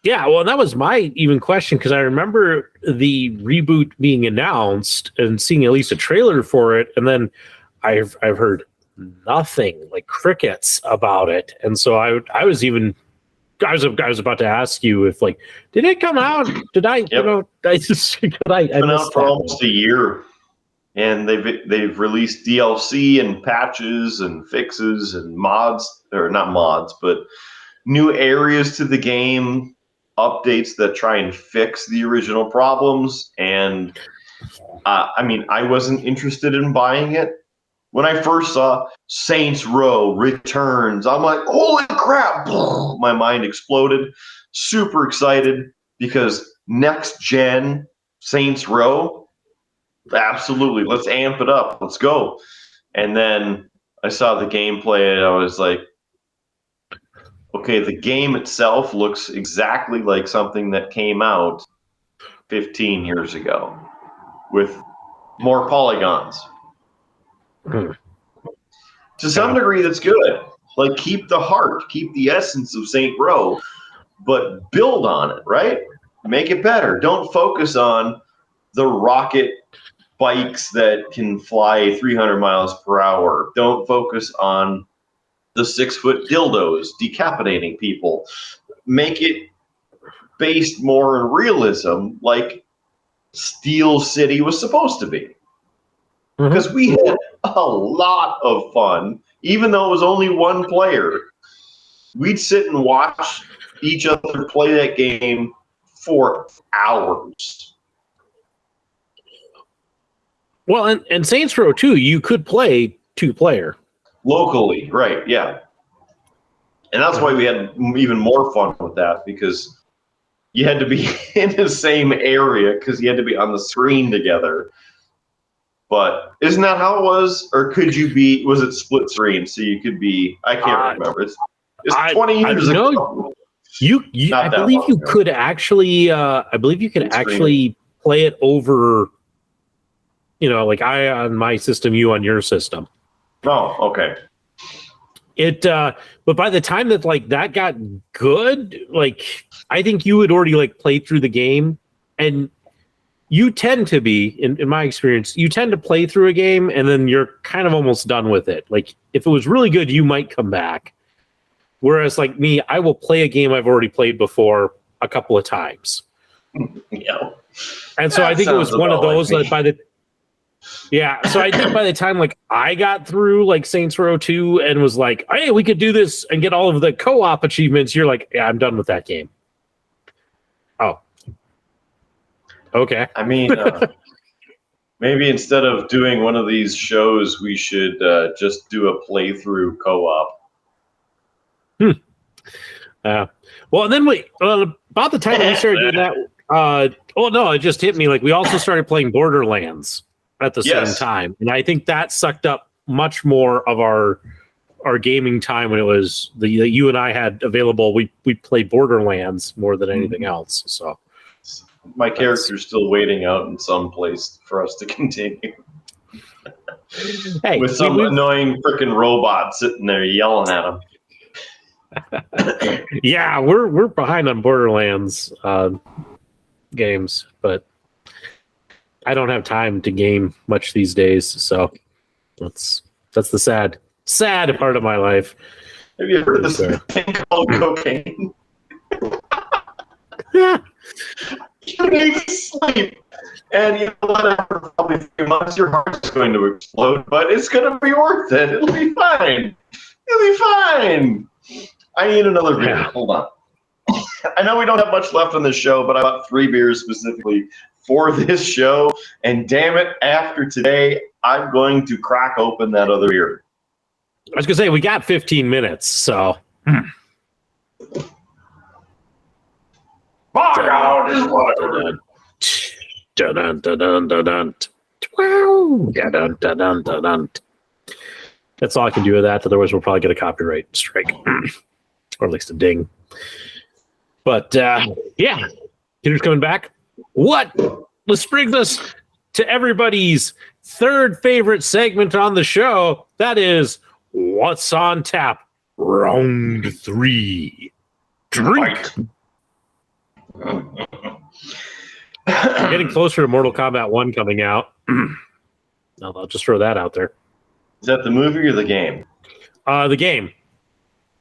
Speaker 1: Yeah, well, that was my even question, because I remember the reboot being announced and seeing at least a trailer for it, and then I've heard nothing, like crickets, about it, and so I was about to ask you if, like, did it come out? Did I? Yep. You know, I just I
Speaker 4: been out for almost a year, and they've released DLC and patches and fixes and mods, or not mods, but new areas to the game. Updates that try and fix the original problems, and I wasn't interested in buying it. When I first saw Saints Row Returns, I'm like, holy crap! My mind exploded. Super excited, because next gen Saints Row, absolutely, let's amp it up, let's go. And then I saw the gameplay, and I was like, okay, the game itself looks exactly like something that came out 15 years ago with more polygons. To some degree, that's good. Like, keep the heart, keep the essence of Saint Row, but build on it, right? Make it better. Don't focus on the rocket bikes that can fly 300 miles per hour. Don't focus on the 6-foot dildos decapitating people. Make it based more in realism, like Steel City was supposed to be. Because we had a lot of fun, even though it was only one player. We'd sit and watch each other play that game for hours.
Speaker 1: Well, and Saints Row 2, you could play 2-player.
Speaker 4: Locally, right, yeah. And that's why we had even more fun with that, because you had to be in the same area, because you had to be on the screen together. But isn't that how it was? Or was it split screen? So you could be, I can't remember. It's 20 years ago.
Speaker 1: I believe you could actually play it over, like I on my system, you on your system.
Speaker 4: Oh, okay.
Speaker 1: But by the time that that got good, I think you had already played through the game, and you tend to be, in my experience, you tend to play through a game and then you're kind of almost done with it. If it was really good, you might come back. Whereas me, I will play a game I've already played before a couple of times.
Speaker 4: Yeah.
Speaker 1: And so I think it was one of those that so I think by the time I got through Saints Row 2 and was hey, we could do this and get all of the co-op achievements, you're yeah, I'm done with that game. Oh. Okay.
Speaker 4: I mean, maybe instead of doing one of these shows, we should just do a playthrough co-op.
Speaker 1: Well, and then about the time that we started doing that, it just hit me. We also started playing Borderlands at the same time, and I think that sucked up much more of our gaming time when it was the you and I had available. We played Borderlands more than anything else. So
Speaker 4: my character's still waiting out in some place for us to continue.
Speaker 1: Hey,
Speaker 4: with some annoying freaking robot sitting there yelling at him.
Speaker 1: Yeah, we're behind on Borderlands games, but I don't have time to game much these days, so that's the sad part of my life.
Speaker 4: Have you heard of this thing called cocaine?
Speaker 1: Yeah.
Speaker 4: You need to sleep. And you know what? After probably 3 months, your heart's going to explode, but it's going to be worth it. It'll be fine. It'll be fine. I need another beer.
Speaker 1: Yeah.
Speaker 4: Hold on. I know we don't have much left on this show, but I bought 3 beers specifically for this show. And damn it, after today, I'm going to crack open that other beer.
Speaker 1: I was going to say, we got 15 minutes, so. That's all I can do with that. Otherwise, we'll probably get a copyright strike, or at least a ding. But yeah, Peter's coming back. What? Let's bring this to everybody's third favorite segment on the show. That is What's on Tap, Round 3. Drink. Getting closer to Mortal Kombat 1 coming out. I'll just throw that out there.
Speaker 4: Is that the movie or the game?
Speaker 1: The game.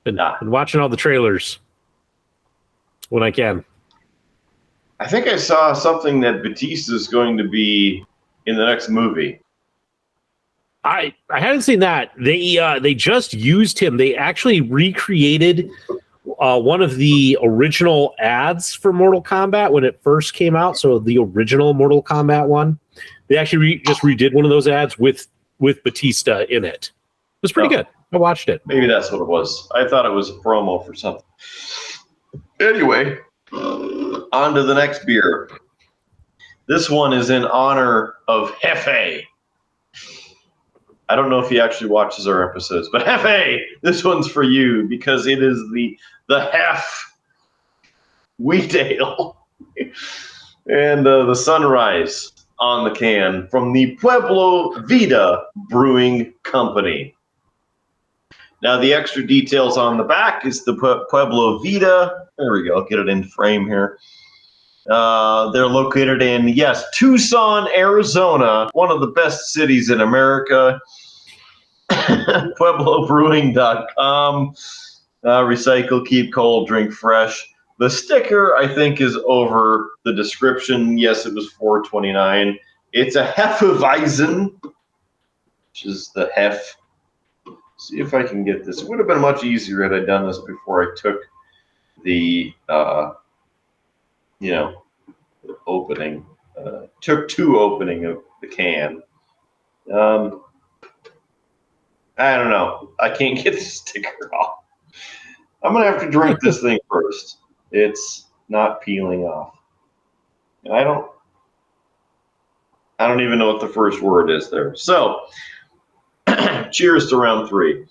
Speaker 1: Been watching all the trailers when I can.
Speaker 4: I think I saw something that Batista's going to be in the next movie.
Speaker 1: I haven't seen that. They just used him. They actually recreated one of the original ads for Mortal Kombat when it first came out. So the original Mortal Kombat one, they actually just redid one of those ads with Batista in it. It was pretty good. I watched it.
Speaker 4: Maybe that's what it was. I thought it was a promo for something. Anyway, on to the next beer. This one is in honor of Hefe. I don't know if he actually watches our episodes, but Hefe, this one's for you because it is the Hef Wheat Ale and the sunrise on the can from the Pueblo Vida Brewing Company. Now, the extra details on the back is the Pueblo Vida. There we go. Get it in frame here. They're located in, Tucson, Arizona, one of the best cities in America. PuebloBrewing.com. Recycle, keep cold, drink fresh. The sticker, I think, is over the description. Yes, it was $4.29. It's a Hefeweizen, which is the Hef. See if I can get this. It would have been much easier had I done this before I took the, opening. Took 2 opening of the can. I don't know. I can't get the sticker off. I'm going to have to drink this thing first. It's not peeling off. And I don't. I don't even know what the first word is there. So, cheers to round 3.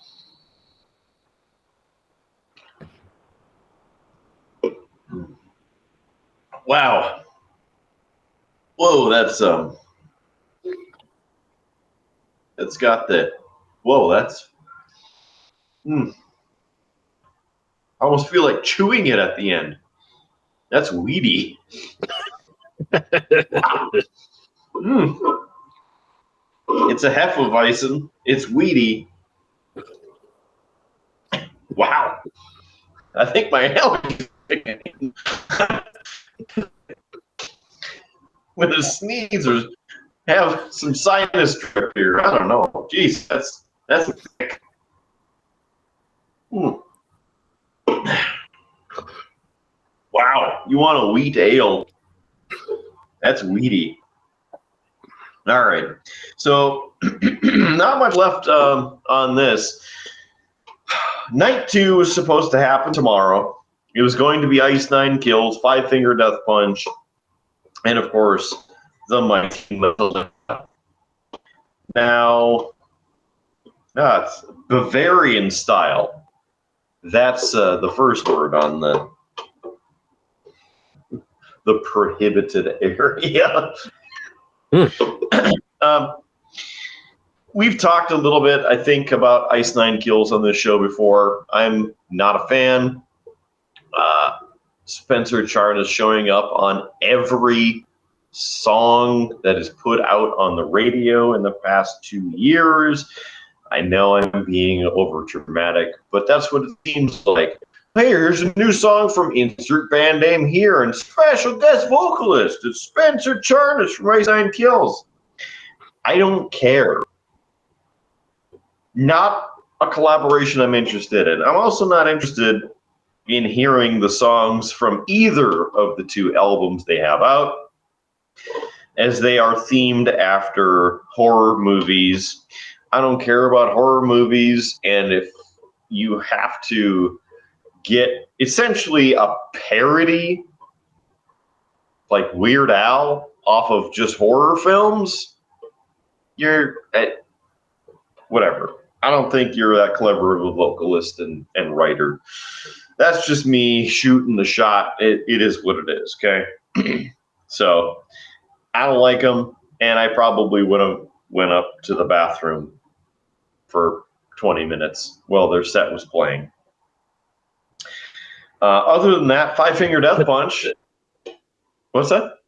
Speaker 4: Wow. Whoa, it's got the, whoa, that's, I almost feel like chewing it at the end. That's weedy. Wow. It's a Hefeweizen. It's weedy. Wow. I think my allergies with a sneeze or have some sinus trip here. I don't know. Jeez, that's thick. Wow, you want a wheat ale? That's weedy. All right, so not much left on this. Night 2 was supposed to happen tomorrow. It was going to be Ice 9 Kills, 5 Finger Death Punch, and of course, the mighty Metallica. Now, that's Bavarian style. That's the first word on the prohibited area. We've talked a little bit, I think, about Ice 9 Kills on this show before. I'm not a fan. Spencer Charnas showing up on every song that is put out on the radio in the past 2 years. I know I'm being over dramatic, but that's what it seems like. Hey, here's a new song from insert band name here, and special guest vocalist. It's Spencer Charnas from Ice 9 Kills. I don't care. Not a collaboration I'm interested in. I'm also not interested in hearing the songs from either of the 2 albums they have out, as they are themed after horror movies. I don't care about horror movies, and if you have to get essentially a parody like Weird Al off of just horror films, you're whatever. I don't think you're that clever of a vocalist and writer. That's just me shooting the shot. It is what it is, okay? So I don't like them, and I probably would have went up to the bathroom for 20 minutes while their set was playing. Other than that, 5 Finger Death Punch. What's that?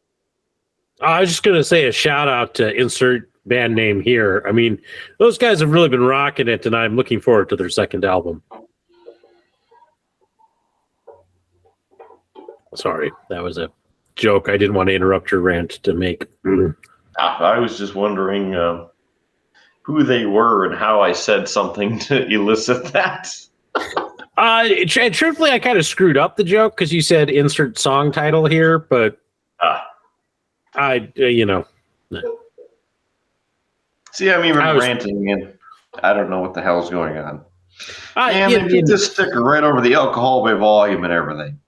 Speaker 1: I was just going to say a shout out to insert band name here. I mean, those guys have really been rocking it, and I'm looking forward to their second album. Sorry, that was a joke. I didn't want to interrupt your rant to make.
Speaker 4: I was just wondering who they were and how I said something to elicit that.
Speaker 1: Truthfully, I kind of screwed up the joke because you said insert song title here, but
Speaker 4: See, I'm even ranting, and I don't know what the hell's going on. And they put this sticker right over the alcohol by volume and everything.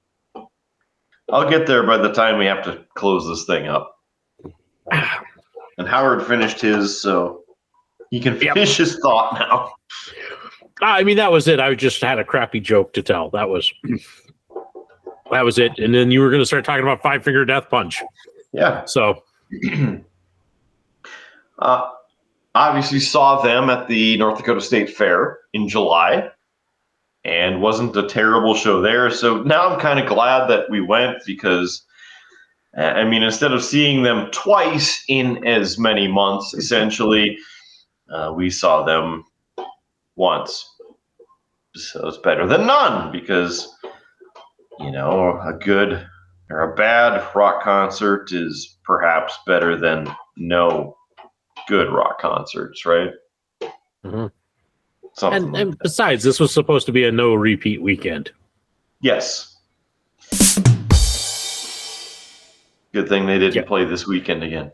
Speaker 4: I'll get there by the time we have to close this thing up. And Howard finished his, so he can finish his thought now.
Speaker 1: I mean, that was it. I just had a crappy joke to tell. That was it. And then you were going to start talking about 5 Finger Death Punch.
Speaker 4: Yeah.
Speaker 1: So,
Speaker 4: obviously saw them at the North Dakota State Fair in July, and wasn't a terrible show there. So now I'm kind of glad that we went, because, I mean, instead of seeing them twice in as many months, essentially, we saw them once. So it's better than none, because, you know, a good or a bad rock concert is perhaps better than no good rock concerts, right?
Speaker 1: Mm-hmm.
Speaker 4: And
Speaker 1: besides, this was supposed to be a no repeat weekend.
Speaker 4: Yes. Good thing they didn't play this weekend again.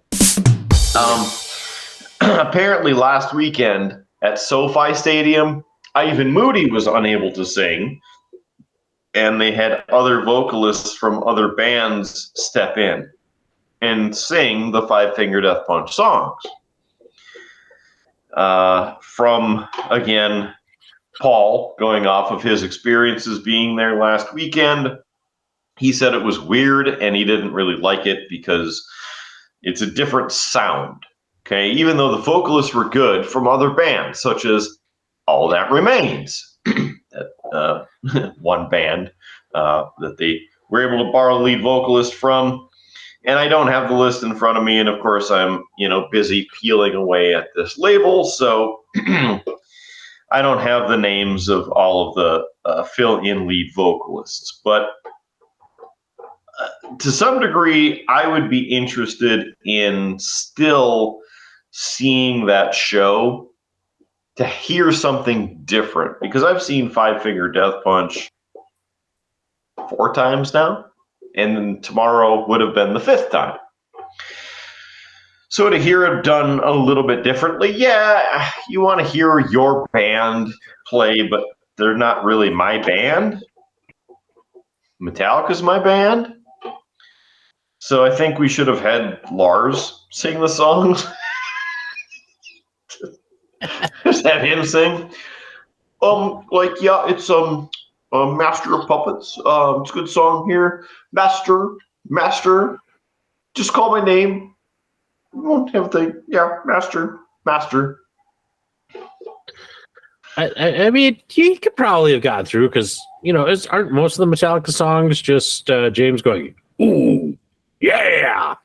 Speaker 4: Apparently last weekend at SoFi Stadium, Ivan Moody was unable to sing, and they had other vocalists from other bands step in. and sing the Five Finger Death Punch songs. From, again, Paul, going off of his experiences being there last weekend, he said it was weird and he didn't really like it because it's a different sound. Okay, even though the vocalists were good from other bands, such as All That Remains, that one band that they were able to borrow the lead vocalist from. And I don't have the list in front of me, and of course I'm, busy peeling away at this label, so I don't have the names of all of the fill-in lead vocalists. But to some degree, I would be interested in still seeing that show to hear something different, because I've seen Five Finger Death Punch 4 times now, and then tomorrow would have been the 5th time. So to hear it done a little bit differently, yeah, you want to hear your band play, but they're not really my band. Metallica's my band. So I think we should have had Lars sing the songs. Just have him sing. It's Master of Puppets. It's a good song here. Master. Just call my name. Won't have a thing. Yeah, Master.
Speaker 1: I mean, you could probably have gotten through because, aren't most of the Metallica songs just James going, ooh, yeah,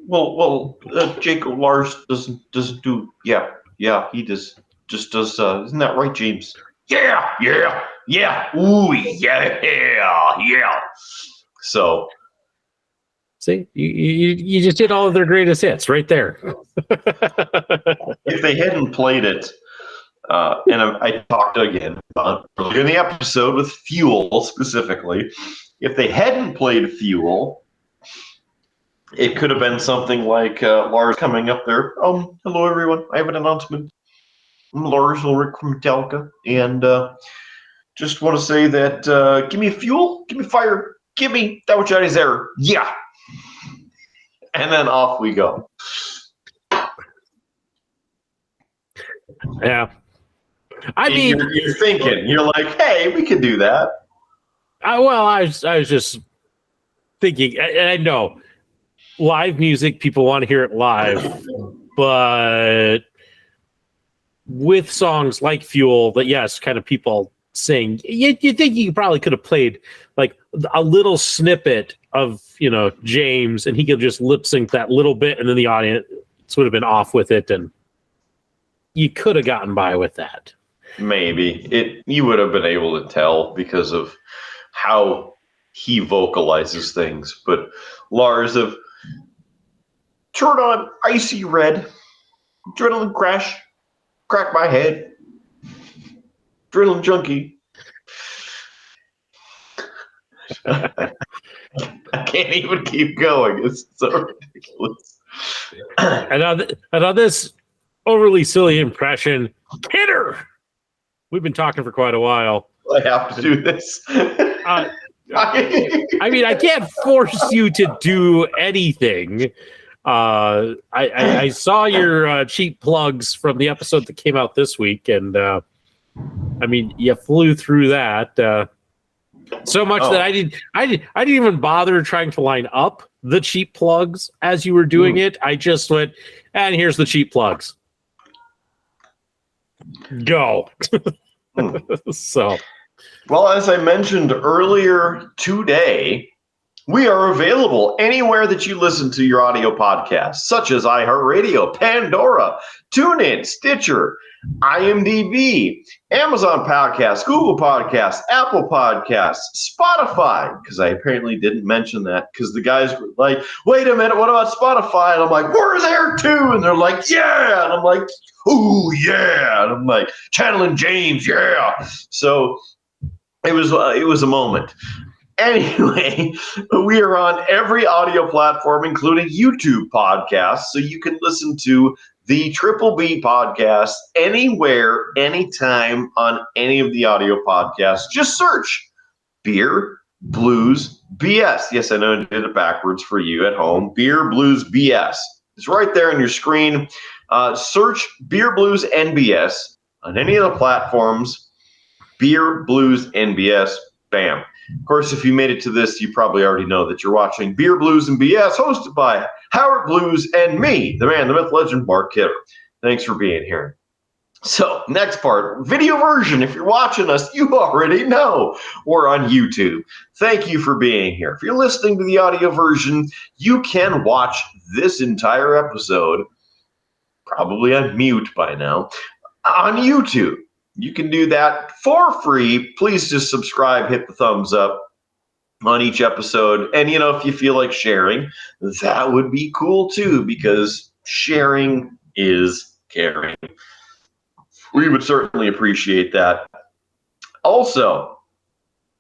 Speaker 4: Well, Jacob Lars doesn't do, yeah, he just does, isn't that right, James? Yeah, ooh, yeah. So.
Speaker 1: See, you just did all of their greatest hits right there.
Speaker 4: If they hadn't played it, and I talked again earlier in the episode with Fuel specifically, if they hadn't played Fuel, it could have been something like Lars coming up there. Hello everyone, I have an announcement. I'm Lars Ulrich from Metallica, and just want to say that give me fuel, give me fire, give me that which I desire. Yeah. And then off we go.
Speaker 1: Yeah. I mean,
Speaker 4: you're thinking, you're like, hey, we could do that.
Speaker 1: I was just thinking, and I know live music, people want to hear it live, but with songs like Fuel that, yes, kind of people sing, you think you probably could have played like a little snippet of, James, and he could just lip sync that little bit, and then the audience would have been off with it, and you could have gotten by with that.
Speaker 4: Maybe you would have been able to tell because of how he vocalizes things. But Lars of turn on Icy Red, Adrenaline Crash, Crack My Head, Adrenaline Junkie. I can't even keep going. It's so ridiculous.
Speaker 1: And on this overly silly impression, Kidder, we've been talking for quite a while.
Speaker 4: I have to do this.
Speaker 1: I mean, I can't force you to do anything. I saw your cheap plugs from the episode that came out this week, and I mean, you flew through that so much that I didn't even bother trying to line up the cheap plugs as you were doing it. I just went, and here's the cheap plugs. Go. So,
Speaker 4: well, as I mentioned earlier today, we are available anywhere that you listen to your audio podcasts, such as iHeartRadio, Pandora, TuneIn, Stitcher, IMDb, Amazon Podcasts, Google Podcasts, Apple Podcasts, Spotify, because I apparently didn't mention that because the guys were like, wait a minute, what about Spotify? And I'm like, we're there too. And they're like, yeah. And I'm like, ooh, yeah. And I'm like, channeling James, yeah. So it was a moment. Anyway, we are on every audio platform, including YouTube podcasts, so you can listen to the Triple B podcast anywhere, anytime on any of the audio podcasts. Just search Beer, Blues BS. Yes, I know I did it backwards for you at home. Beer Blues BS. It's right there on your screen. Search Beer Blues NBS on any of the platforms. Beer Blues NBS. Bam. Of course, if you made it to this, you probably already know that you're watching Beer Blues and BS, hosted by Howard Blues and me, the man, the myth, legend, Mark Kidder. Thanks for being here. So, next part, video version. If you're watching us, you already know we're on YouTube. Thank you for being here. If you're listening to the audio version, you can watch this entire episode, probably on mute by now, on YouTube. You can do that for free. Please just subscribe, hit the thumbs up on each episode. And, if you feel like sharing, that would be cool too, because sharing is caring. We would certainly appreciate that. Also,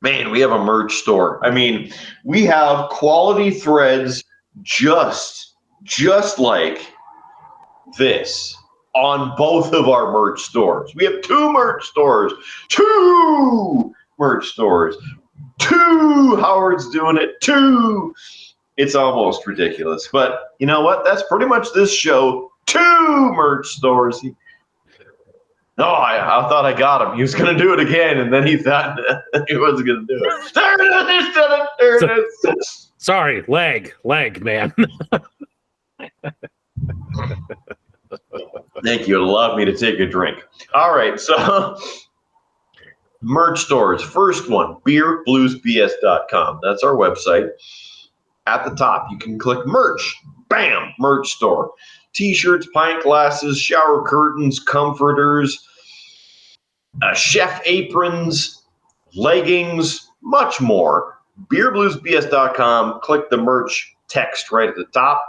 Speaker 4: man, we have a merch store. I mean, we have quality threads just like this on both of our merch stores. We have two merch stores. Howard's doing it. It's almost ridiculous. But you know what? That's pretty much this show. 2 merch stores. No, I thought I got him. He was going to do it again, and then he thought he wasn't going to do it. There it is.
Speaker 1: Sorry, leg, man.
Speaker 4: Thank you. It allowed me to take a drink. All right, so merch stores. First one, beerbluesbs.com. That's our website. At the top, you can click merch. Bam, merch store. T-shirts, pint glasses, shower curtains, comforters, chef aprons, leggings, much more. Beerbluesbs.com. Click the merch text right at the top.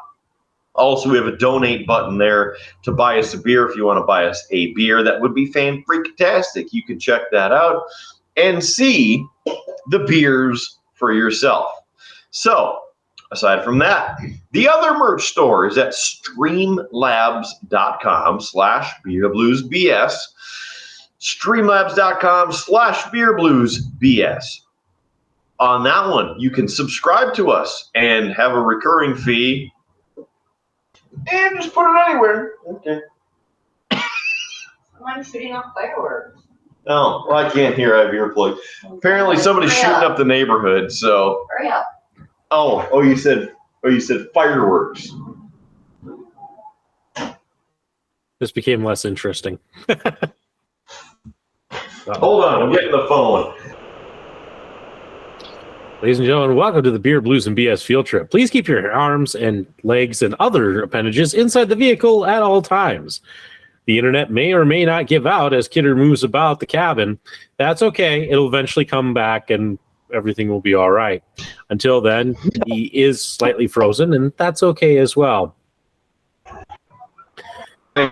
Speaker 4: Also, we have a donate button there to buy us a beer. If you want to buy us a beer, that would be fan-freaking-tastic. You can check that out and see the beers for yourself. So, aside from that, the other merch store is at streamlabs.com/beerbluesbs. Streamlabs.com/beerbluesbs. On that one, you can subscribe to us and have a recurring fee. And just put it anywhere. Okay.
Speaker 5: I'm shooting off fireworks.
Speaker 4: Oh, well, I can't hear. I have earplugs. Apparently, somebody's shooting up the neighborhood. So.
Speaker 5: Hurry up.
Speaker 4: Oh, you said fireworks.
Speaker 1: This became less interesting.
Speaker 4: Hold on, I'm getting the phone.
Speaker 1: Ladies and gentlemen, welcome to the Beer, Blues, and BS field trip. Please keep your arms and legs and other appendages inside the vehicle at all times. The internet may or may not give out as Kidder moves about the cabin. That's okay. It'll eventually come back and everything will be all right. Until then, he is slightly frozen, and that's okay as well.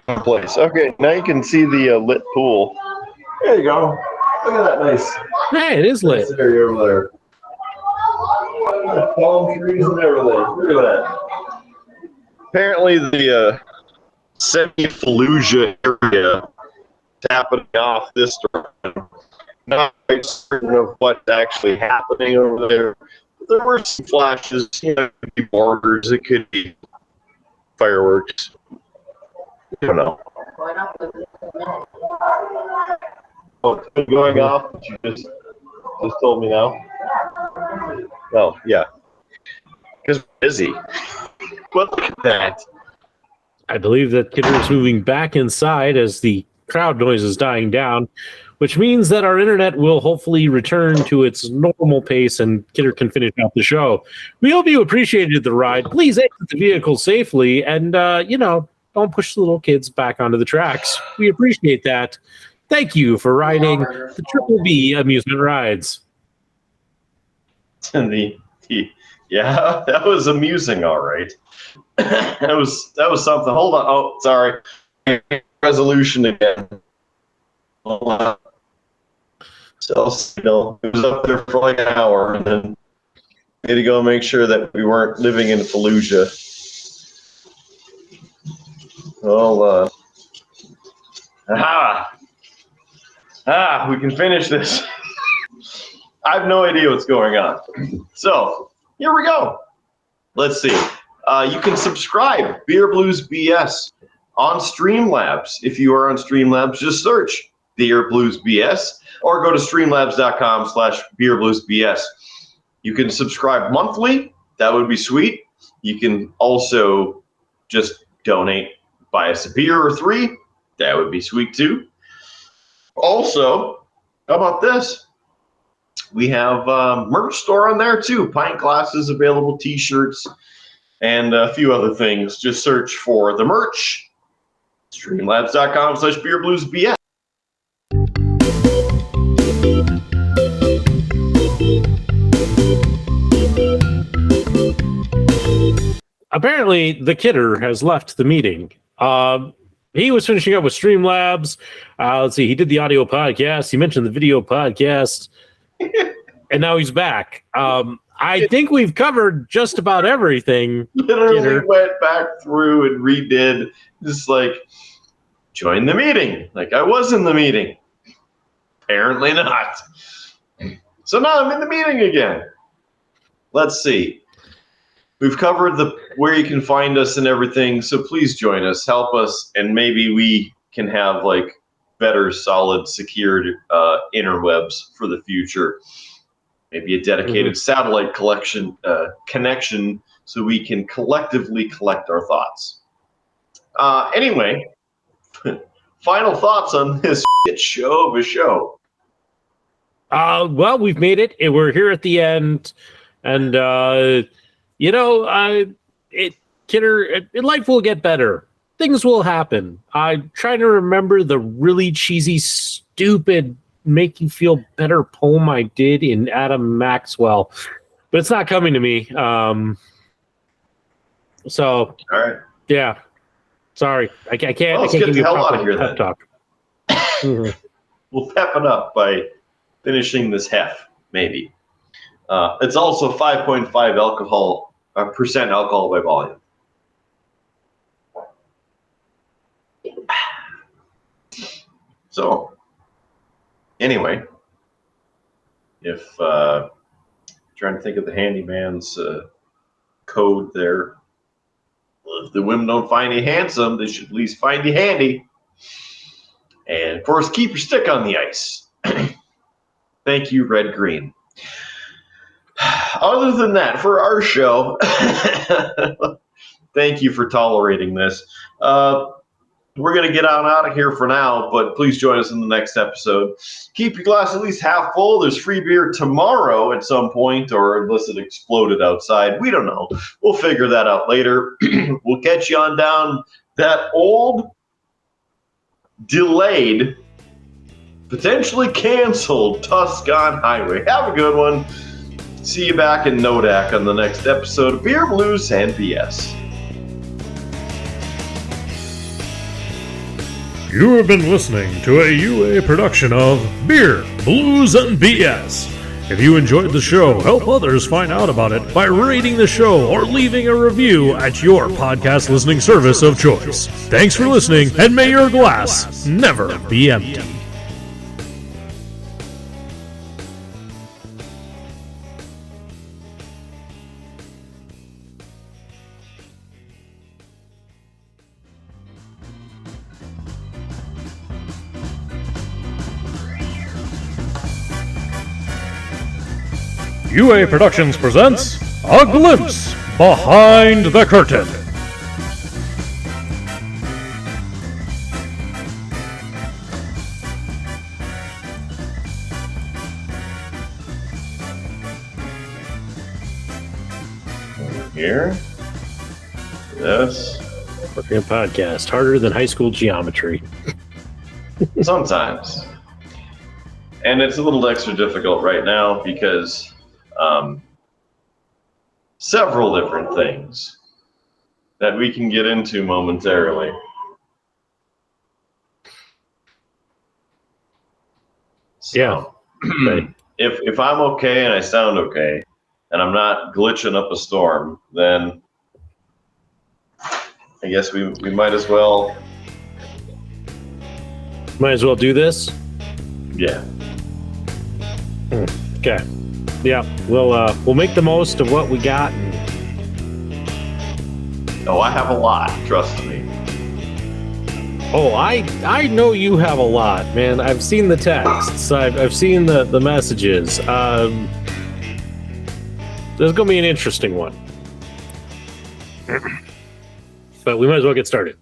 Speaker 4: Place. Okay, now you can see the lit pool. There you go. Look at that nice.
Speaker 1: Hey, it is lit.
Speaker 4: Nice area over there. Palm trees and everything. Look at that. Apparently, the semi-Fallujah area is happening off this direction. Not quite certain of what's actually happening over there. There were some flashes. It could be mortars. It could be fireworks. I don't know. Oh, it's been going off, but you just told me now? Oh, yeah. Because we're busy. But look at that.
Speaker 1: I believe that Kidder is moving back inside as the crowd noise is dying down, which means that our internet will hopefully return to its normal pace and Kidder can finish out the show. We hope you appreciated the ride. Please exit the vehicle safely and, don't push the little kids back onto the tracks. We appreciate that. Thank you for riding the Triple B amusement rides.
Speaker 4: Yeah, that was amusing, all right. that was something. Hold on. Oh, sorry. Resolution again. Cell signal. It was up there for like an hour, and then we had to go make sure that we weren't living in Fallujah. Well, we can finish this. I have no idea what's going on. So here we go. Let's see. You can subscribe Beer Blues BS on Streamlabs. If you are on Streamlabs, just search Beer Blues BS or go to streamlabs.com/beerbluesbs. You can subscribe monthly. That would be sweet. You can also just donate, buy us a beer or 3. That would be sweet too. Also, how about this? We have a merch store on there too. Pint glasses available, t-shirts, and a few other things. Just search for the merch. Streamlabs.com/beerbluesbs.
Speaker 1: Apparently, the Kidder has left the meeting. He was finishing up with Streamlabs. Let's see, he did the audio podcast. He mentioned the video podcast. And now he's back. I think we've covered just about everything.
Speaker 4: Literally
Speaker 1: Kidder
Speaker 4: went back through and redid. Just like, join the meeting. Like I was in the meeting. Apparently not. So now I'm in the meeting again. Let's see. We've covered where you can find us and everything, so please join us, help us, and maybe we can have like better, solid, secured interwebs for the future. Maybe a dedicated satellite connection, so we can collectively collect our thoughts. Anyway, final thoughts on this shit show of a show.
Speaker 1: Well, we've made it. We're here at the end, and Kidder, life will get better. Things will happen. I'm trying to remember the really cheesy, stupid, make you feel better poem I did in Adam Maxwell, but it's not coming to me. So,
Speaker 4: All right.
Speaker 1: Yeah. Sorry, I can't.
Speaker 4: Well,
Speaker 1: I can't give you a proper
Speaker 4: pep
Speaker 1: talk.
Speaker 4: We'll pep it up by finishing this hef, maybe. It's also 5.5 percent alcohol by volume. So, anyway, if trying to think of the handyman's code there. Well, if the women don't find you handsome, they should at least find you handy. And of course, keep your stick on the ice. Thank you, Red Green. Other than that, for our show, thank you for tolerating this. We're going to get on out of here for now, but please join us in the next episode. Keep your glass at least half full. There's free beer tomorrow at some point, or unless it exploded outside. We don't know. We'll figure that out later. We'll catch you on down that old, delayed, potentially canceled Tuscan Highway. Have a good one. See you back in Nodak on the next episode of Beer, Blues, and BS.
Speaker 2: You have been listening to a UA production of Beer, Blues, and BS. If you enjoyed the show, help others find out about it by rating the show or leaving a review at your podcast listening service of choice. Thanks for listening, and may your glass never be empty. UA Productions presents A Glimpse Behind the Curtain.
Speaker 4: Here. This.
Speaker 1: Working a podcast harder than high school geometry.
Speaker 4: Sometimes. And it's a little extra difficult right now because several different things that we can get into momentarily. So,
Speaker 1: Yeah.
Speaker 4: if I'm okay and I sound okay and I'm not glitching up a storm, then I guess we might as well.
Speaker 1: Might as well do this.
Speaker 4: Yeah.
Speaker 1: Okay. Yeah, we'll make the most of what we got.
Speaker 4: Oh, I have a lot. Trust me.
Speaker 1: Oh, I know you have a lot, man. I've seen the texts. I've seen the messages. There's gonna be an interesting one, but we might as well get started.